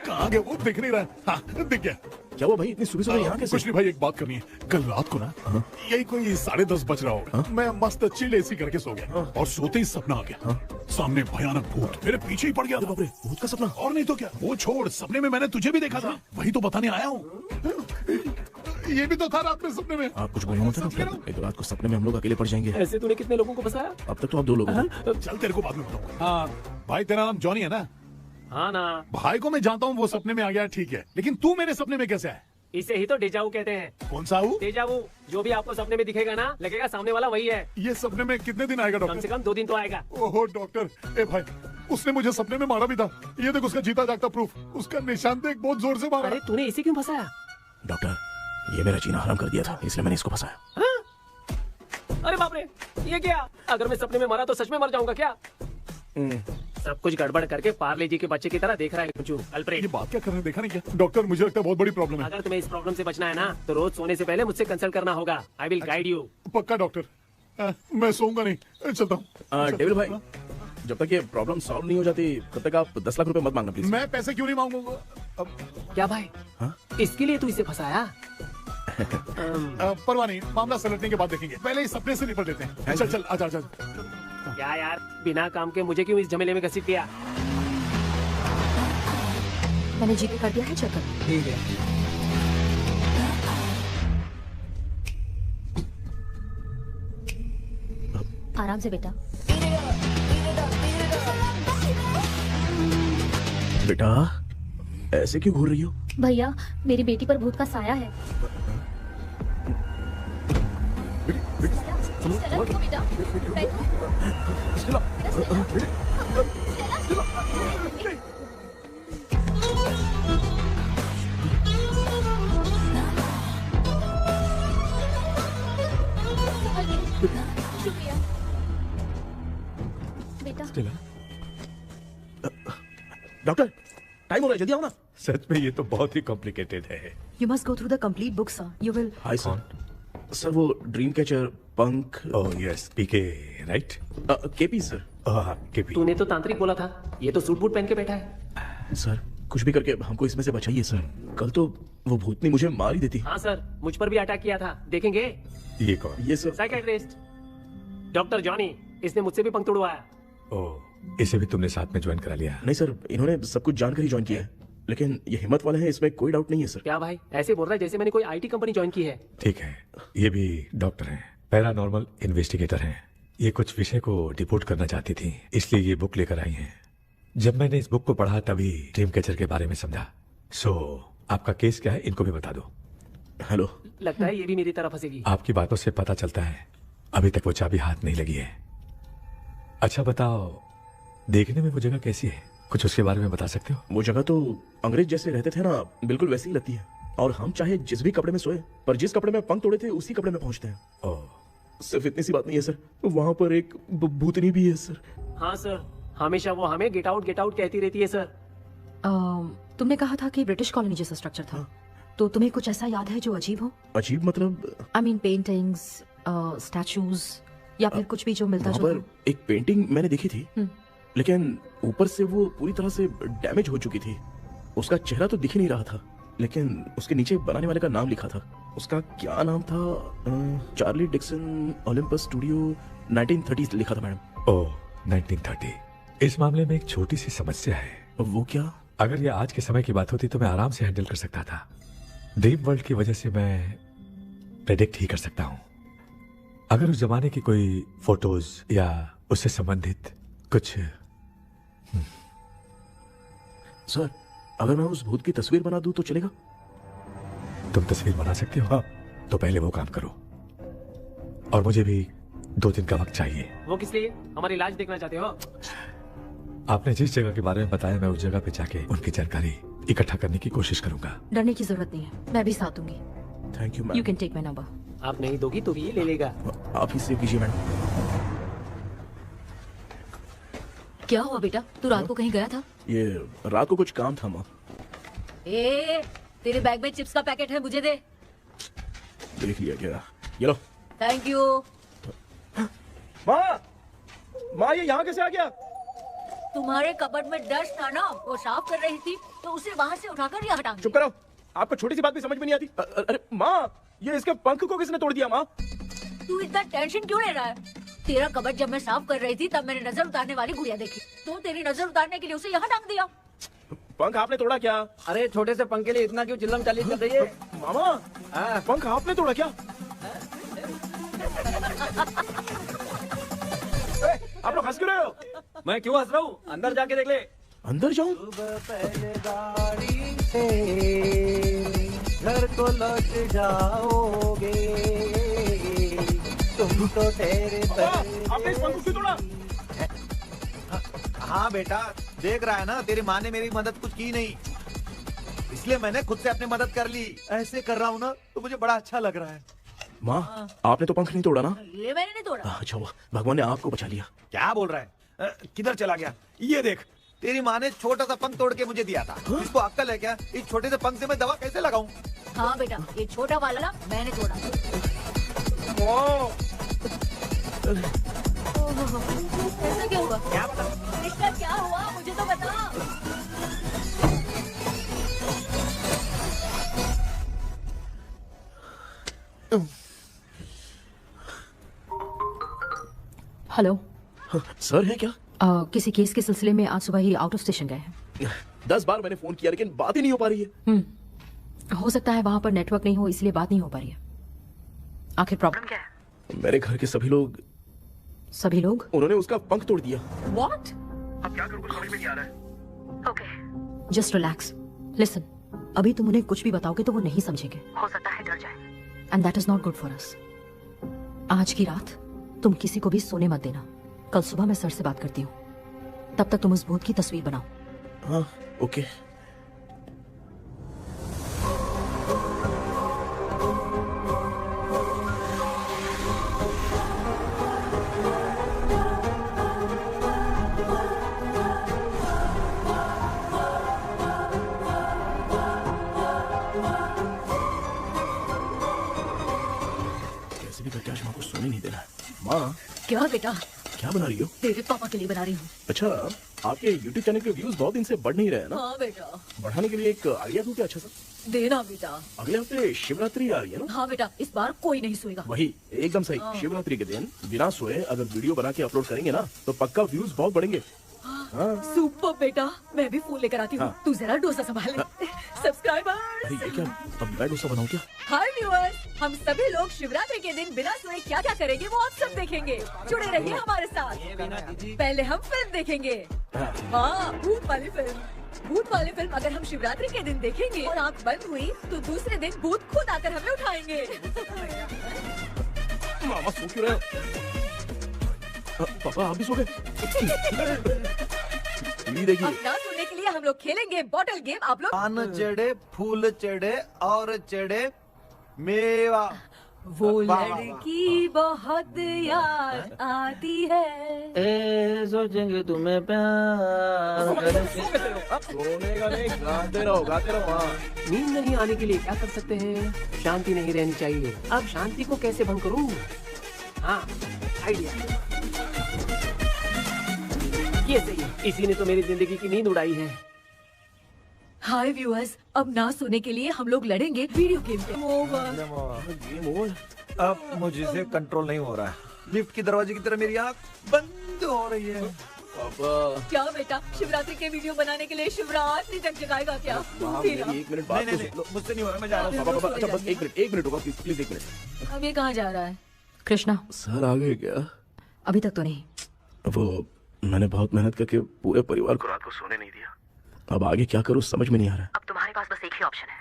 कहाँ गया वो? दिख नहीं रहा है। हाँ, दिख गया। क्या वो भाई इतनी सुबह सुबह यहाँ कैसे? कुछ नहीं भाई, एक बात करनी है। कल रात को ना यही कोई 10:30 बज रहा होगा, मैं मस्त चिल एसी करके सो गया और सोते ही सपना आ गया। सामने भयानक भूत मेरे पीछे ही पड़ गया। बाप रे, भूत का सपना? और नहीं तो क्या। वो छोड़, सपने में मैंने तुझे भी देखा था, वही तो बताने आया हूँ। ये भी तो था रात में सपने में। आप कुछ बोलो मत डॉक्टर, एक रात को सपने में हम लोग अकेले पड़ जाएंगे। ऐसे तूने कितने लोगों को फंसाया? अब तक तो आप 2 लोगों को। चल तेरे को बाद में बताऊंगा। हाँ भाई, तेरा नाम जॉनी है ना? हाँ ना। भाई को मैं जानता हूँ, वो सपने में आ गया, ठीक है, लेकिन तू मेरे सपने में कैसे है? इसे ही तो डेजावू कहते हैं। कौन सा वो? डेजावू, जो भी आपको सपने में दिखेगा ना, लगेगा सामने वाला वही है। ये सपने में कितने दिन आएगा डॉक्टर? कम से कम 2 दिन तो आएगा। ओहो डॉक्टर, ए भाई, उसने मुझे सपने में मारा भी था। ये देख उसका जीता जागता प्रूफ, उसका निशान देख, बहुत जोर से मारा। अरे तूने इसे क्यों फंसाया? डॉक्टर, ये मेरा जीना हराम कर दिया था, इसलिए मैंने इसको फंसाया। अरे बाप रे, ये क्या? अगर मैं सपने में मरा तो सच में मर जाऊंगा क्या? सब कुछ गड़बड़ करके पार्ले जी के बच्चे की तरह देख रहा है कुछ अल्फ्रेड। ये बात क्या करने देखा नहीं क्या? डॉक्टर, मुझे लगता है बहुत बड़ी प्रॉब्लम है। अगर तुम्हें इस प्रॉब्लम से बचना है ना, तो रोज सोने से पहले मुझसे कंसल्ट करना होगा। I will guide you. पक्का डॉक्टर, मैं सोऊंगा नहीं, चलता हूँ। डेविल भाई, जब तक ये प्रॉब्लम सॉल्व नहीं हो जाती तब तक आप 10 लाख रुपए मत मांगना प्लीज। मैं पैसे क्यों नहीं मांगूंगा? क्या भाई? इसके लिए तू इसे फंसाया? परवाह नहीं, मामला सलटने के बाद देखेंगे, पहले इस सपने से निपट लेते हैं। चल चल, आजा आजा। क्या यार, बिना काम के मुझे क्यों इस झमेले में घसीट दिया? मैंने जीपे कर दिया है, चेकअप। ठीक है। आराम से बेटा। बेटा, ऐसे क्यों घूर रही हो? भैया, मेरी बेटी पर भूत का साया है। बेटा, शुक्रिया बेटा। स्टेला, डॉक्टर टाइम हो रहा है, जल्दी आओ ना। सच में ये तो बहुत ही कॉम्प्लिकेटेड है। You must go through the complete book, sir. You will. Hi sir. Sir वो ड्रीम कैचर पंख ओह यस, पीके राइट? KP sir. केपी। तूने तो तांत्रिक बोला था, ये तो सूट बूट पहन के बैठा है। सर कुछ भी करके हमको इसमें से बचाइए सर, कल तो वो भूतनी मुझे मार ही देती। हाँ सर, मुझ पर भी अटैक किया था, देखेंगे? ये कौन? ये सर साइकियाट्रिस्ट डॉक्टर जॉनी, इसने मुझसे भी पंख तोड़वाया। ओह, इसे भी तुमने साथ में ज्वाइन करा लिया? नहीं सर, इन्होंने सब कुछ जानकर ही ज्वाइन किया है, लेकिन ये हिम्मत वाले हैं, इसमें कोई डाउट नहीं है सर। क्या भाई ऐसे बोल रहा है जैसे मैंने कोई आईटी कंपनी ज्वाइन की है। ठीक है, ये भी डॉक्टर हैं, पैरानॉर्मल इन्वेस्टिगेटर हैं। ये कुछ विषय को डिपोर्ट करना चाहती थी, इसलिए ये बुक लेकर आई हैं। जब मैंने इस बुक को पढ़ा तभी ड्रीम कैचर के बारे में समझा। सो आपका केस क्या है, इनको भी बता दो। हेलो। लगता है ये भी मेरी तरह फंसेगी। आपकी बातों से पता चलता है अभी तक वो चाबी हाथ नहीं लगी है। अच्छा बताओ, देखने में वो जगह कैसी है, कुछ उसके बारे में बता सकते हो? वो जगह तो अंग्रेज जैसे रहते थे ना, बिल्कुल वैसी ही लगती है। और हम चाहे जिस भी कपड़े में सोए, पर जिस कपड़े में पंख तोड़े थे उसी कपड़े में पहुंचते हैं। ओह, सिर्फ इतनी सी बात नहीं है सर, वहां पर एक भूतनी भी है सर। हाँ सर, हमेशा वो हमें गेट आउट कहती रहती है सर। तुमने कहा था कि ब्रिटिश कॉलोनी जैसा स्ट्रक्चर था, तो तुम्हें कुछ ऐसा याद है जो अजीब हो? अजीब मतलब? आई मीन पेंटिंग्स, स्टैचूज या फिर कुछ भी जो मिलता वहां जो। पर एक पेंटिंग मैंने देखी थी, लेकिन ऊपर से वो पूरी तरह से डैमेज हो चुकी थी। उसका चेहरा तो दिख ही नहीं रहा था, लेकिन उसके नीचे बनाने वाले का नाम लिखा था। उसका क्या नाम था? चार्ली डिक्सन ओलंपस स्टूडियो 1930 लिखा था मैडम। ओह 1930। इस मामले में एक छोटी सी समस्या है। वो क्या? अगर ये आज के समय की बात होती तो मैं आराम से हैंडल कर सकता था। ड्रीम वर्ल्ड की वजह से मैं प्रेडिक्ट ही कर सकता हूँ। अगर उस जमाने की कोई फोटोज या उससे संबंधित कुछ। सर अगर मैं उस भूत की तस्वीर बना दूं तो चलेगा? तुम तस्वीर बना सकते हो? हाँ। तो पहले वो काम करो, और मुझे भी 2 दिन का वक्त चाहिए। वो किस लिए? हमारी इलाज देखना चाहते हो? आपने जिस जगह के बारे में बताया, मैं उस जगह पे जाके उनकी जानकारी इकट्ठा करने की कोशिश करूंगा। डरने की जरूरत नहीं है, मैं भी साथ दूंगी। Thank you ma'am. You can take my number. आप नहीं दोगी तो भी ये ले लेगा। आप ही सेव कीजिए मैडम। क्या हुआ बेटा, तू रात को कहीं गया था? ये रात को कुछ काम था माँ। तेरे बैग में चिप्स का पैकेट है, मुझे दे। देख लिया क्या? ये लो। Thank you. माँ ये यहाँ कैसे आ गया? तुम्हारे कबर्ड में डस्ट था ना, वो साफ कर रही थी तो उसे वहाँ से उठाकर यहाँ हटा। चुप करो, आपको छोटी सी बात भी समझ में नहीं आती। अरे माँ, ये इसके पंख को किसने तोड़ दिया माँ? तू इतना टेंशन क्यों ले रहा है? तेरा कबर्ड जब मैं साफ कर रही थी तब मैंने नजर उतारने वाली गुड़िया देखी, तो तेरी नजर उतारने के लिए उसे यहाँ टांग दिया। पंख आपने तोड़ा क्या? अरे छोटे से पंख के लिए इतना क्यों चिल्लम चालीस चल रही है? मामा पंख आपने तोड़ा क्या? आप लोग हंस क्यों रहे हो? मैं क्यों हंस रहा हूँ? अंदर जाके देख ले। अंदर जाऊं? घर को लौट जाओगे तुम तो तेरे। आपने इस पंख को क्यों तोड़ा? हाँ बेटा, देख रहा है ना, तेरी माँ ने मेरी मदद कुछ की नहीं, इसलिए मैंने खुद से अपनी मदद कर ली। ऐसे कर रहा हूँ ना तो मुझे बड़ा अच्छा लग रहा है। माँ आपने तो पंख नहीं तोड़ा ना? ये मैंने नहीं तोड़ा। अच्छा हुआ, भगवान ने आपको बचा लिया। क्या बोल रहा है? किधर चला गया? ये देख, तेरी माँ ने छोटा सा पंख तोड़ के मुझे दिया था। इसको अक्ल है क्या? इस छोटे से पंख से मैं दवा कैसे लगाऊं? हाँ बेटा, ये छोटा वाला ना मैंने तोड़ा। ऐसा क्या हुआ? क्या पता? इसका क्या हुआ, मुझे तो बता। हेलो सर है क्या? किसी केस के सिलसिले में आज सुबह ही आउट ऑफ स्टेशन गए हैं। 10 बार मैंने फोन किया लेकिन बात ही नहीं हो पा रही है। हो सकता है वहां पर नेटवर्क नहीं हो, इसलिए बात नहीं हो पा रही है। आखिर प्रॉब्लम क्या है? मेरे घर के सभी लोग उन्होंने उसका पंख तोड़ दिया। What? अब क्या करूं समझ में नहीं आ रहा है। Okay. Just relax. Listen. अभी तुम उन्हें कुछ भी बताओगे तो वो नहीं समझेंगे। हो सकता है डर जाए। And that is not good for us. आज की रात तुम किसी को भी सोने मत देना। कल सुबह मैं सर से बात करती हूँ। तब तक तुम उस भूत की तस्वीर बनाओ। हाँ, ओके। कैसे भी करके आज माँ को सोने नहीं देना है। माँ क्या बेटा? क्या बना रही हो? तेरे पापा के लिए बना रही हूँ। अच्छा, आपके YouTube चैनल के व्यूज बहुत दिन से बढ़ नहीं रहे हैं ना? हाँ बेटा। बढ़ाने के लिए एक आइडिया दूं क्या अच्छा सा? देना बेटा। अगले हफ्ते शिवरात्रि आ रही है ना? हाँ बेटा, इस बार कोई नहीं सोएगा। वही एकदम सही। शिवरात्रि के दिन बिना सोए अगर वीडियो बना के अपलोड करेंगे ना तो पक्का व्यूज बहुत बढ़ेंगे। सुपर बेटा, मैं भी फोन लेकर आती हूँ। तू जरा डोसा संभाल ले। सब्सक्राइबर। अरे ये क्या? अब मैं डोसा बनाऊं क्या? हाय व्यूअर्स, हम सभी लोग शिवरात्रि के दिन बिना सोए क्या क्या करेंगे वो आप सब देखेंगे। जुड़े रहिए हमारे साथ। पहले हम फिल्म देखेंगे। हाँ, भूत वाली फिल्म। भूत वाली फिल्म अगर हम शिवरात्रि के दिन देखेंगे और आँख बंद हुई तो दूसरे दिन भूत खुद आकर हमें उठाएंगे। मामा सो क्यों रहे हो? पापा आप भी सो गए? देखिए अब ना सोने के लिए हम लोग खेलेंगे बॉटल गेम। आप लोग पान चढ़े, फूल चढ़े और चढ़े मेवा। वो लड़की बहुत याद आती है। सोचेंगे तुम्हें प्यार। सोने का नहीं, गाते रहो। नींद नहीं आने के लिए क्या कर सकते हैं? शांति नहीं रहनी चाहिए। अब शांति को कैसे भंग करूं? हाँ, आइडिया। ये सही है। इसी ने तो मेरी जिंदगी की नींद उड़ाई है। हाय व्यूअर्स, अब ना सोने के लिए हम लोग लड़ेंगे वीडियो गेम पे। Game over. अब मुझसे कंट्रोल नहीं हो रहा है। लिफ्ट की दरवाजे की तरह मेरी आँख बंद हो रही है। पापा क्या बेटा, शिवरात्रि के वीडियो बनाने के लिए शिवरात्रि तक जगाएगा क्या? मेरी 1 मिनट बात तो सुन लो। मुझसे नहीं हो रहा, मैं जा रहा हूँ। पापा अच्छा बस 1 मिनट होगा प्लीज 1 मिनट। अब ये कहाँ जा रहा है? कृष्णा, सर आ गए क्या? अभी तक तो नहीं। वो मैंने बहुत मेहनत करके पूरे परिवार को रात को सोने नहीं दिया। अब आगे क्या करूँ समझ में नहीं आ रहा है। अब तुम्हारे पास बस एक ही ऑप्शन है,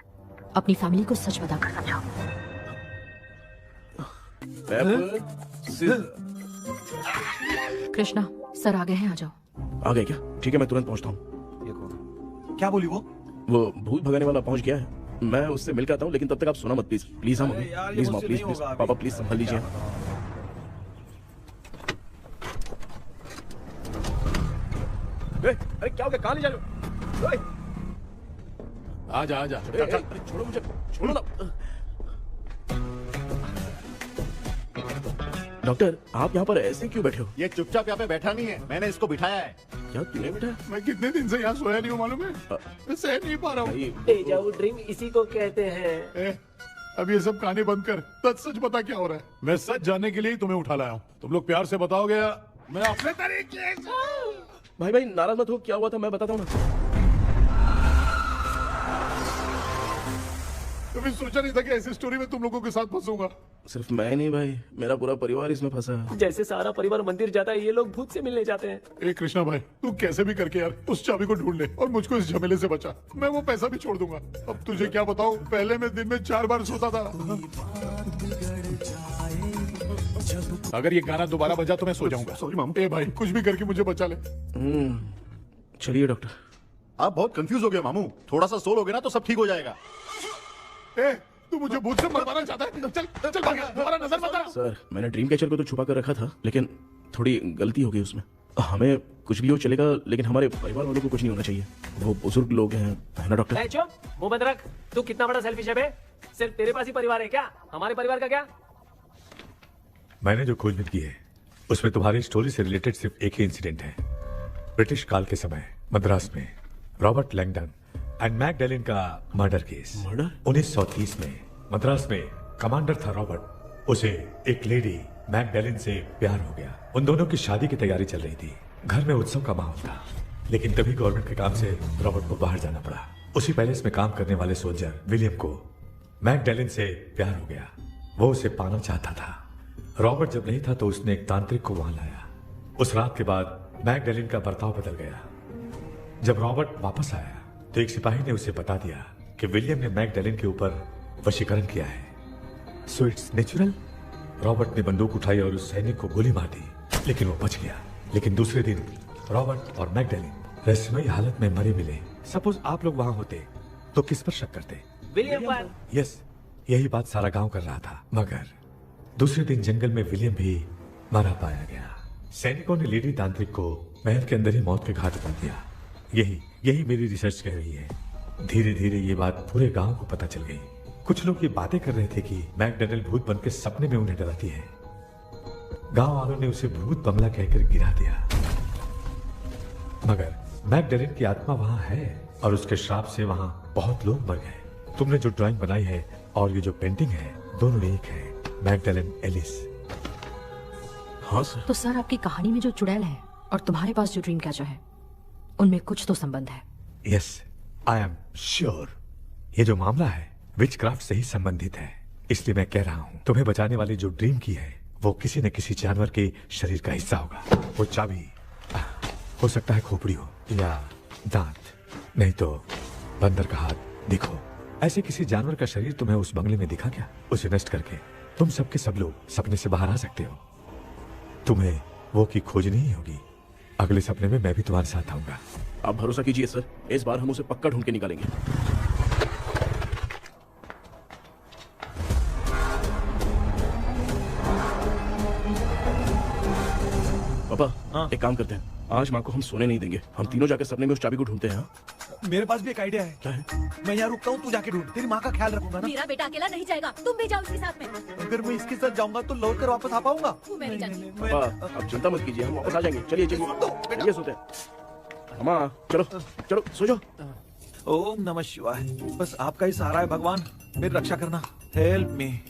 अपनी फैमिली को सच बताकर समझाओ। कृष्णा, सर आ गए हैं, आ जाओ। आ गए क्या? ठीक है मैं तुरंत पहुंचता हूँ। ये कौन? क्या बोली वो? वो भूत भगाने वाला पहुंच गया है। मैं उससे मिलकर आता हूँ, लेकिन तब तक आप सोना मत प्लीज। प्लीज हम प्लीज माँ प्लीज पापा प्लीज संभाल लीजिए। अरे क्या हो गया? कहाँ ले जा रहे हो? आजा छोड़ो मुझे, छोड़ो ना। डॉक्टर आप यहाँ पर ऐसे क्यों बैठे हो? ये चुपचाप यहाँ पे बैठा नहीं है, मैंने इसको बिठाया है। क्या तूने बैठा? मैं कितने दिन से यहाँ सोया नहीं हूँ मालूम है? मैं सह नहीं पा रहा हूँ। डेजा वू ड्रीम इसी को कहते हैं। अब ये सब कहानी बंद कर, सच बता क्या हो रहा है। मैं सच जानने के लिए ही तुम्हें उठा लाया हूँ। तुम लोग प्यार से बताओगे या मैं अपने तरीके से? भाई नाराज मत हो, क्या हुआ था मैं बताता हूँ ना। कभी सोचा नहीं था कि ऐसी स्टोरी में तुम लोगों के साथ फंसूंगा। सिर्फ मैं नहीं भाई, मेरा पूरा परिवार इसमें फंसा है। जैसे सारा परिवार मंदिर जाता है, ये लोग भूत से मिलने जाते हैं। ए कृष्णा भाई, तू कैसे भी करके यार उस चाबी को ढूंढ ले और मुझको इस झमेले से बचा। मैं वो पैसा भी छोड़ दूंगा। अब तुझे क्या बताऊं, पहले मैं दिन में 4 बार सोता था। अगर ये गाना दोबारा बजा तो मैं सो जाऊंगा। सॉरी माम। ए भाई कुछ भी करके मुझे बचा ले। चलिए डॉक्टर। आप बहुत कंफ्यूज हो गए मामू, थोड़ा सा सो लोगे ना तो सब ठीक हो जाएगा। ए तू मुझे भूत से मरवाना चाहता है? चल भाग, दोबारा नजर मत आना। सर मैंने ड्रीम कैचर को तो छुपा कर रखा था, लेकिन थोड़ी गलती हो गई उसमें। हमें कुछ भी हो चलेगा, लेकिन हमारे परिवार वालों को कुछ नहीं होना चाहिए। वो बुजुर्ग लोग हैं, है ना डॉक्टर? चुप, मुंह बंद रख। तू कितना बड़ा सेल्फिश है बे? सिर्फ तेरे पास ही परिवार है क्या? हमारे परिवार का क्या? मैंने जो खोजबीन की है उसमें तुम्हारी स्टोरी से रिलेटेड सिर्फ एक ही इंसिडेंट है। ब्रिटिश काल के समय मद्रास में रॉबर्ट लैंगडन एंड मैकडैलिन का मर्डर केस। 1930 में मद्रास में कमांडर था रॉबर्ट, उसे एक लेडी मैकडैलिन से प्यार हो गया। उन दोनों की शादी की तैयारी चल रही थी, घर में उत्सव का माहौल था। लेकिन तभी गवर्नमेंट के काम से रॉबर्ट को बाहर जाना पड़ा। उसी पैलेस में काम करने वाले सोल्जर विलियम को मैकडैलिन से प्यार हो गया, वो उसे पाना चाहता था। रॉबर्ट जब नहीं था तो उसने एक तांत्रिक को वहां लाया। उस रात के बाद मैकडैलिन का बर्ताव बदल गया। जब रॉबर्ट वापस आया तो एक सिपाही ने उसे बता दिया कि विलियम ने मैकडैलिन के ऊपर वशीकरण किया है। So it's natural. रॉबर्ट ने बंदूक उठाई और उस सैनिक को गोली मार दी, लेकिन वो बच गया। लेकिन दूसरे दिन रॉबर्ट और मैकडैलिन रहस्यमयी हालत में मरे मिले। सपोज आप लोग वहां होते तो किस पर शक करते? विलियम पर। यस, यही बात सारा गांव कर रहा था। मगर दूसरे दिन जंगल में विलियम भी मारा पाया गया। सैनिकों ने लेडी तांत्रिक को महल के अंदर ही मौत के घाट उतार दिया। यही मेरी रिसर्च कह रही है। धीरे धीरे ये बात पूरे गांव को पता चल गई। कुछ लोग ये बातें कर रहे थे कि मैकडैनियल भूत बन के सपने में उन्हें डराती है। गांव वालों ने उसे भूत बंगला कहकर गिरा दिया, मगर मैकडैनियल की आत्मा वहां है और उसके श्राप से वहां बहुत लोग मर गए। तुमने जो ड्राइंग बनाई है और ये जो पेंटिंग है, दोनों एक है, मैकडैनियल एलिस। हाँ सर। तो सर आपकी कहानी में जो चुड़ैल है और तुम्हारे पास जो ड्रीम कैचर है, उनमें कुछ तो संबंध है। यस, आई एम श्योर ये जो मामला है विचक्राफ्ट से ही संबंधित है। इसलिए मैं कह रहा हूँ तुम्हें बचाने वाली जो ड्रीम की है वो किसी न किसी जानवर के शरीर का हिस्सा होगा। वो चाबी हो सकता है खोपड़ी हो या दांत, नहीं तो बंदर का हाथ। देखो, ऐसे किसी जानवर का शरीर तुम्हें उस बंगले में दिखा क्या? उसे नष्ट करके तुम सबके सब लोग सपने से बाहर आ सकते हो। तुम्हें वो की खोजनी ही होगी। अगले सपने में मैं भी तुम्हारे साथ आऊंगा। आप भरोसा कीजिए सर, इस बार हम उसे पक्का ढूंढ के निकालेंगे। पापा, एक काम करते हैं, आज माँ को हम सोने नहीं देंगे। हम तीनों जाकर सपने में उस चाबी को ढूंढते हैं। मेरे पास भी एक आइडिया है। क्या है? मैं यहाँ रुकता हूँ, तू जाके ढूंढ। तेरी माँ का ख्याल रखूंगा ना। मेरा बेटा अकेला नहीं जाएगा, तुम भी जाओ उसके साथ में। अगर मैं इसके साथ जाऊंगा तो लौट कर वापस आ पाऊंगा? मैं नहीं जाती। पापा, आप चिंता मत कीजिए, हम वापस आ जाएंगे। चलिए चलिए सोते हैं। माँ चलो चलो सो जाओ। ओम नमः शिवाय। बस आपका ही सहारा है भगवान, मेरी रक्षा करना। Help me.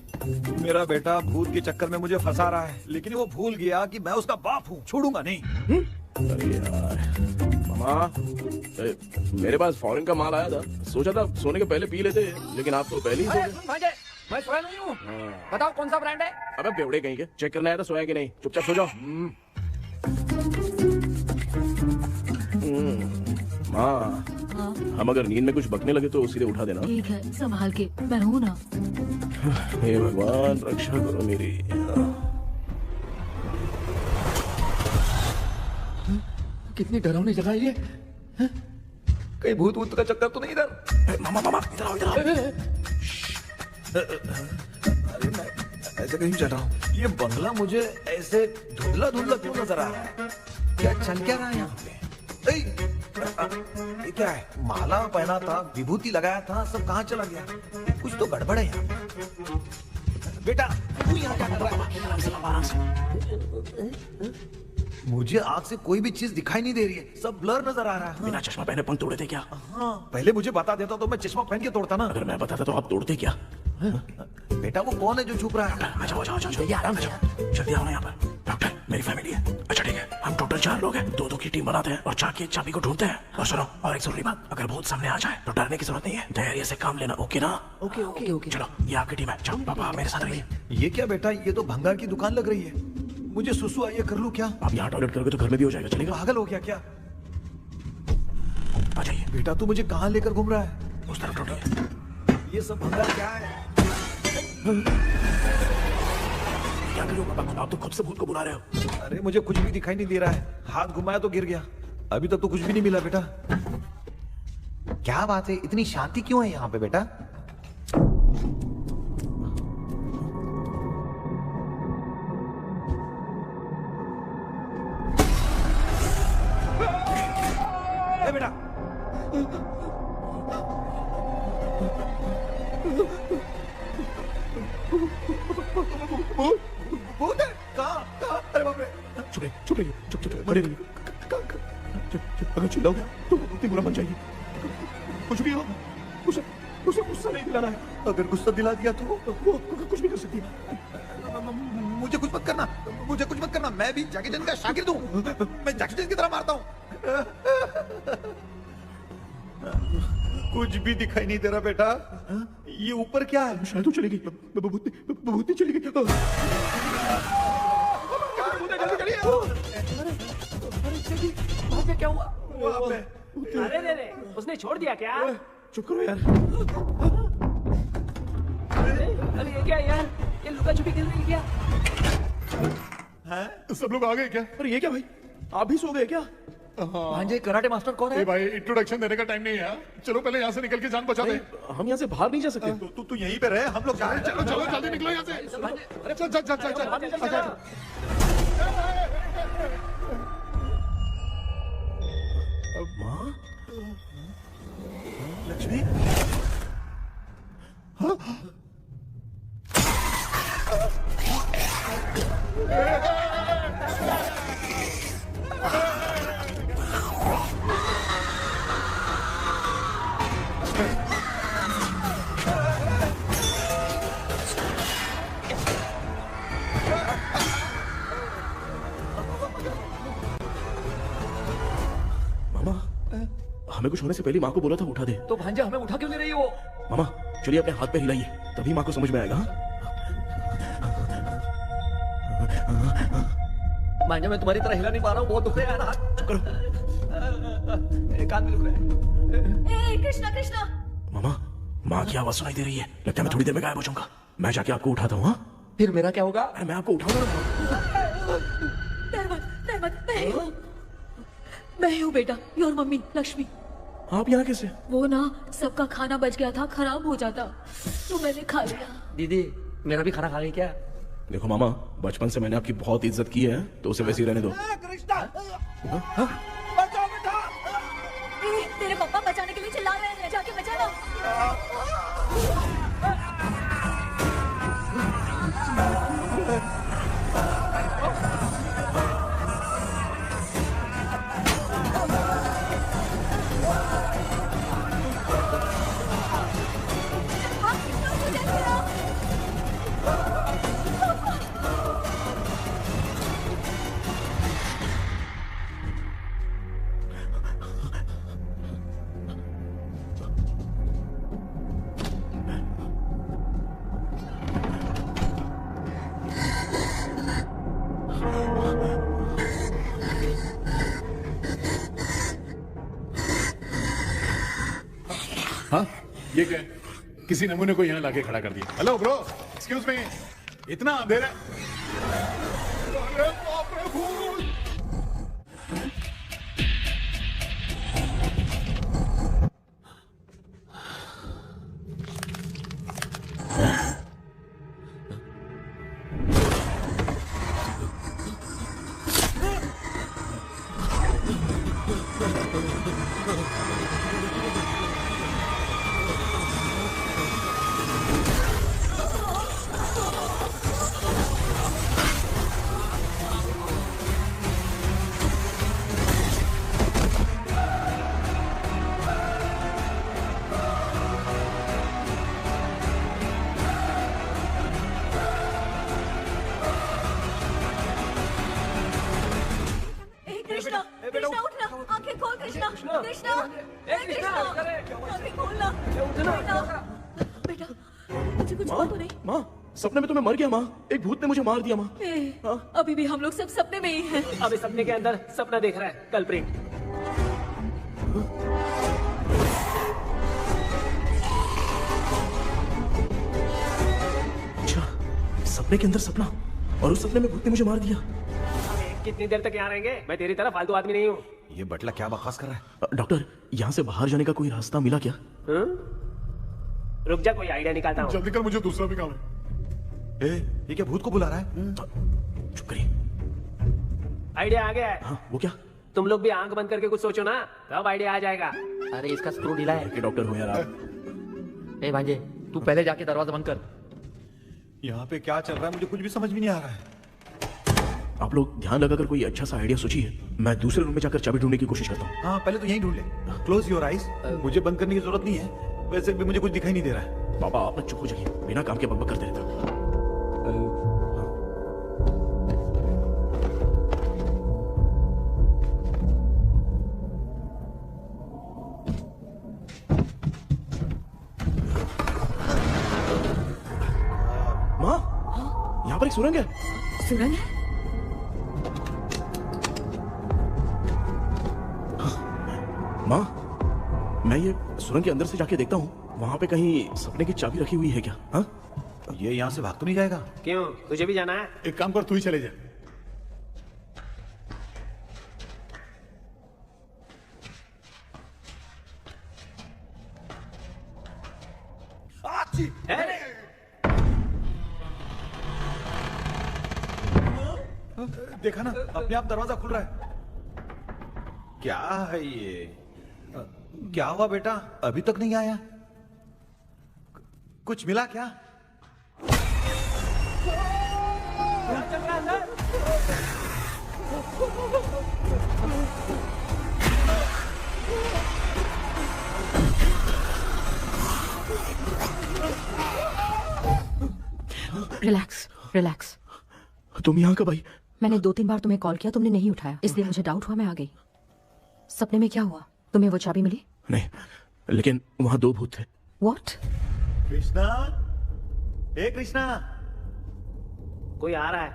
मेरा बेटा भूत के चक्कर में मुझे फंसा रहा है, लेकिन वो भूल गया कि मैं उसका बाप हूँ। छोड़ूंगा नहीं। अरे यार मामा, मेरे पास फॉरेन का माल आया था, सोचा था सोने के पहले पी लेते, लेकिन आप तो पहले ही सो गए। मैं सोया नहीं हूँ। बताओ कौन सा ब्रांड है? अबे बेवड़े कहीं के, चेक करना आया था सोया कि नहीं। चुपचाप सो जाओ। माँ, हम अगर नींद में कुछ बकने लगे तो सीधे उठा देना। ठीक है, संभाल के, मैं हूँ ना। हे भगवान, रक्षा करो मेरी। कितनी डरावनी जगह है ये। कहीं भूत वूत का चक्कर तो नहीं इधर? मामा मामा इधर आओ, इधर आओ। अरे मैं ऐसे कहीं चल रहा हूँ। ये बंगला मुझे ऐसे धुंधला धुंधला क्यों नजर आ रहा है? क्या चल क्या रहा है यहाँ पे? ये क्या है? माला पहना था, विभूति लगाया था, सब कहाँ चला गया? कुछ तो गड़बड़ है यहाँ पे। बेटा तू यहाँ क्या कर रहा है? मुझे आग से कोई भी चीज दिखाई नहीं दे रही है, सब ब्लर नजर आ रहा है। बिना चश्मा पहने पंख तोड़े थे क्या? हाँ, पहले मुझे बता देता तो मैं चश्मा पहन के तोड़ता ना। अगर मैं बताता तो आप तोड़ते क्या? बेटा वो कौन है जो छुप रहा है? आ जाओ, जल्दी आराम से जाओ, जल्दी आओ ना यहाँ पर। डॉक्टर, मेरी फैमिली है। अच्छा ठीक है, हम टोटल 4 लोग हैं, 2-2 की टीम बनाते हैं और जाके चाबी को ढूंढते हैं। और सुनो, और एक जरूरी बात, अगर भूत सामने आ जाए तो डरने की जरूरत नहीं है, धैर्य से काम लेना। ओके ना? Okay okay okay. चलो, ये आपकी टीम है। जाओ पापा, मेरे साथ रहिए। ये क्या बेटा, ये तो भंगार की दुकान लग रही है। मुझे सुसु आइए कर लूं क्या? आप यहाँ टॉयलेट करोगे तो घर में भी हो जाएगा, चलेगा? पागल हो गया क्या? आ जाइए। बेटा तू मुझे कहाँ लेकर घूम रहा है? उस तरफ टोटिए। ये सब भंगार क्या है? क्या करो पापा, आप तो खुद से भूत को बुला रहे हो। अरे मुझे कुछ भी दिखाई नहीं दे रहा है, हाथ घुमाया तो गिर गया। अभी तक तो कुछ भी नहीं मिला बेटा। क्या बात है, इतनी शांति क्यों है यहाँ पे बेटा? बेटा भूत है? कहाँ? अरे बाप रे! चुप रहिए, चुप खड़े रहिए। अगर चिल्लाओगे तो भूत बुरा बन जाएगी। कुछ भी हो, उसे गुस्सा नहीं दिलाना है। अगर गुस्सा दिला दिया तो वो कुछ भी कर सकती है। मुझे कुछ मत करना, मुझे कुछ मत करना। मैं भी जैकी चैन का शागिर्द हूँ, मैं जैकी चैन की तरह मारता हूँ। कुछ भी दिखाई नहीं दे रहा बेटा। ये ऊपर क्या है? शायद वो चली गई, भूत चली गई। क्या हुआ? अरे उसने छोड़ दिया क्या? चुप करो यार। अरे ये क्या यार, ये लुका छुपी खेल रही क्या? सब लोग आ गए क्या? अरे ये क्या भाई, आप भी सो गए क्या? हाँ जी, कराटे मास्टर कौन है? भाई इंट्रोडक्शन देने का टाइम नहीं है। चलो पहले यहाँ से निकल के जान बचा दे। हम यहाँ से बाहर नहीं जा सकते। तू यहीं पे रहे, हम लोग जा रहे हैं। चलो जल्दी निकलो यहाँ से। चल। माँ? लक्ष्मी? हाँ? हमें कुछ होने से पहले माँ को बोला था उठा दे। तो भांजा हमें उठा क्यों ले रही है वो? मामा चलिए अपने हाथ पे हिलाइए, तभी माँ को समझ में आएगा। भांजा मैं तुम्हारी तरह हिला नहीं पा रहा हूँ, बहुत दुख रहा है यार हाथ। कान में दुख रहा है। कृष्णा कृष्णा। मामा माँ की आवाज सुनाई दे रही है, लगता है मैं थोड़ी देर में गायब हो जाऊंगा। मैं जाके आपको उठाता हूँ। फिर मेरा क्या होगा? अरे मैं आपको उठाऊंगा। मैं हूँ बेटा, योर मम्मी लक्ष्मी। आप यहाँ कैसे? वो ना सबका खाना बच गया था, खराब हो जाता तो मैंने खा लिया। दीदी मेरा भी खाना खा गई क्या? देखो मामा, बचपन से मैंने आपकी बहुत इज्जत की है, तो उसे वैसे ही रहने दो। तेरे पापा बचाने के लिए चिल्ला रहे हैं, जाके बचाना। हाँ ये क्या है? किसी नमूने को यहाँ लाके खड़ा कर दिया। हेलो ब्रो, एक्सक्यूज मी, इतना अंधेरा। अरे बाप रे, भूत! कृष्णा उठना, आंखें खोल कृष्णा। कृष्णा आंखें खोलना। बेटा मुझे कुछ हुआ तो नहीं? माँ सपने में तो मैं मर गया माँ, एक भूत ने मुझे मार दिया माँ। अभी भी हम लोग सब सपने में ही हैं। अभी सपने के अंदर सपना देख रहा है कल्प्रिट। अच्छा सपने के अंदर सपना, और उस सपने में भूत ने मुझे मार दिया। कितनी देर तक यहाँ रहेंगे? मैं तेरी तरह फालतू आदमी नहीं हूँ। ये बटला क्या बकवास कर रहा है? डॉक्टर यहाँ से बाहर जाने का कोई रास्ता मिला क्या? रुक जा, कोई आइडिया निकालता हूँ। जल्दी कर, मुझे दूसरा भी काम है। ये क्या भूत को बुला रहा है? चुप करिए। आइडिया आ गया है। हाँ वो क्या? तुम लोग भी आंख बंद करके कुछ सोचो ना, तब आइडिया आ जाएगा। अरे इसका स्क्रू ढीला है। डॉक्टर हो यार आप। ए भांजे तू पहले जाके दरवाजा बंद कर। यहाँ पे क्या चल रहा है मुझे कुछ भी समझ में नहीं आ रहा है। आप लोग ध्यान लगाकर कोई अच्छा सा आइडिया सोचिए, मैं दूसरे रूम में जाकर चाबी ढूंढने की कोशिश करता हूँ। हाँ पहले तो यहीं ढूंढ ले। Close your eyes. मुझे बंद करने की जरूरत नहीं है, वैसे भी मुझे कुछ दिखाई नहीं दे रहा है। पापा आप चुप हो जाइए, बिना काम के बकबक करते रहते। माँ यहाँ पर एक सुरंग है। सुरंग है? माँ मैं ये सुरंग के अंदर से जाके देखता हूँ, वहाँ पे कहीं सपने की चाबी रखी हुई है क्या? हाँ ये यहाँ से भाग तो नहीं जाएगा? क्यों, तुझे भी जाना है? एक काम कर, तू ही चले जा। देखा ना, अपने आप दरवाजा खुल रहा है। क्या है ये? क्या हुआ बेटा, अभी तक नहीं आया? कुछ मिला क्या? चल रहा है अंदर। Relax relax. तुम यहाँ कब आई? मैंने 2-3 बार तुम्हें कॉल किया, तुमने नहीं उठाया, इसलिए मुझे डाउट हुआ, मैं आ गई। सपने में क्या हुआ? तुम्हें वो चाबी मिली? नहीं, लेकिन वहाँ 2 भूत थे। What? कृष्णा, ए कृष्णा, कोई आ रहा है।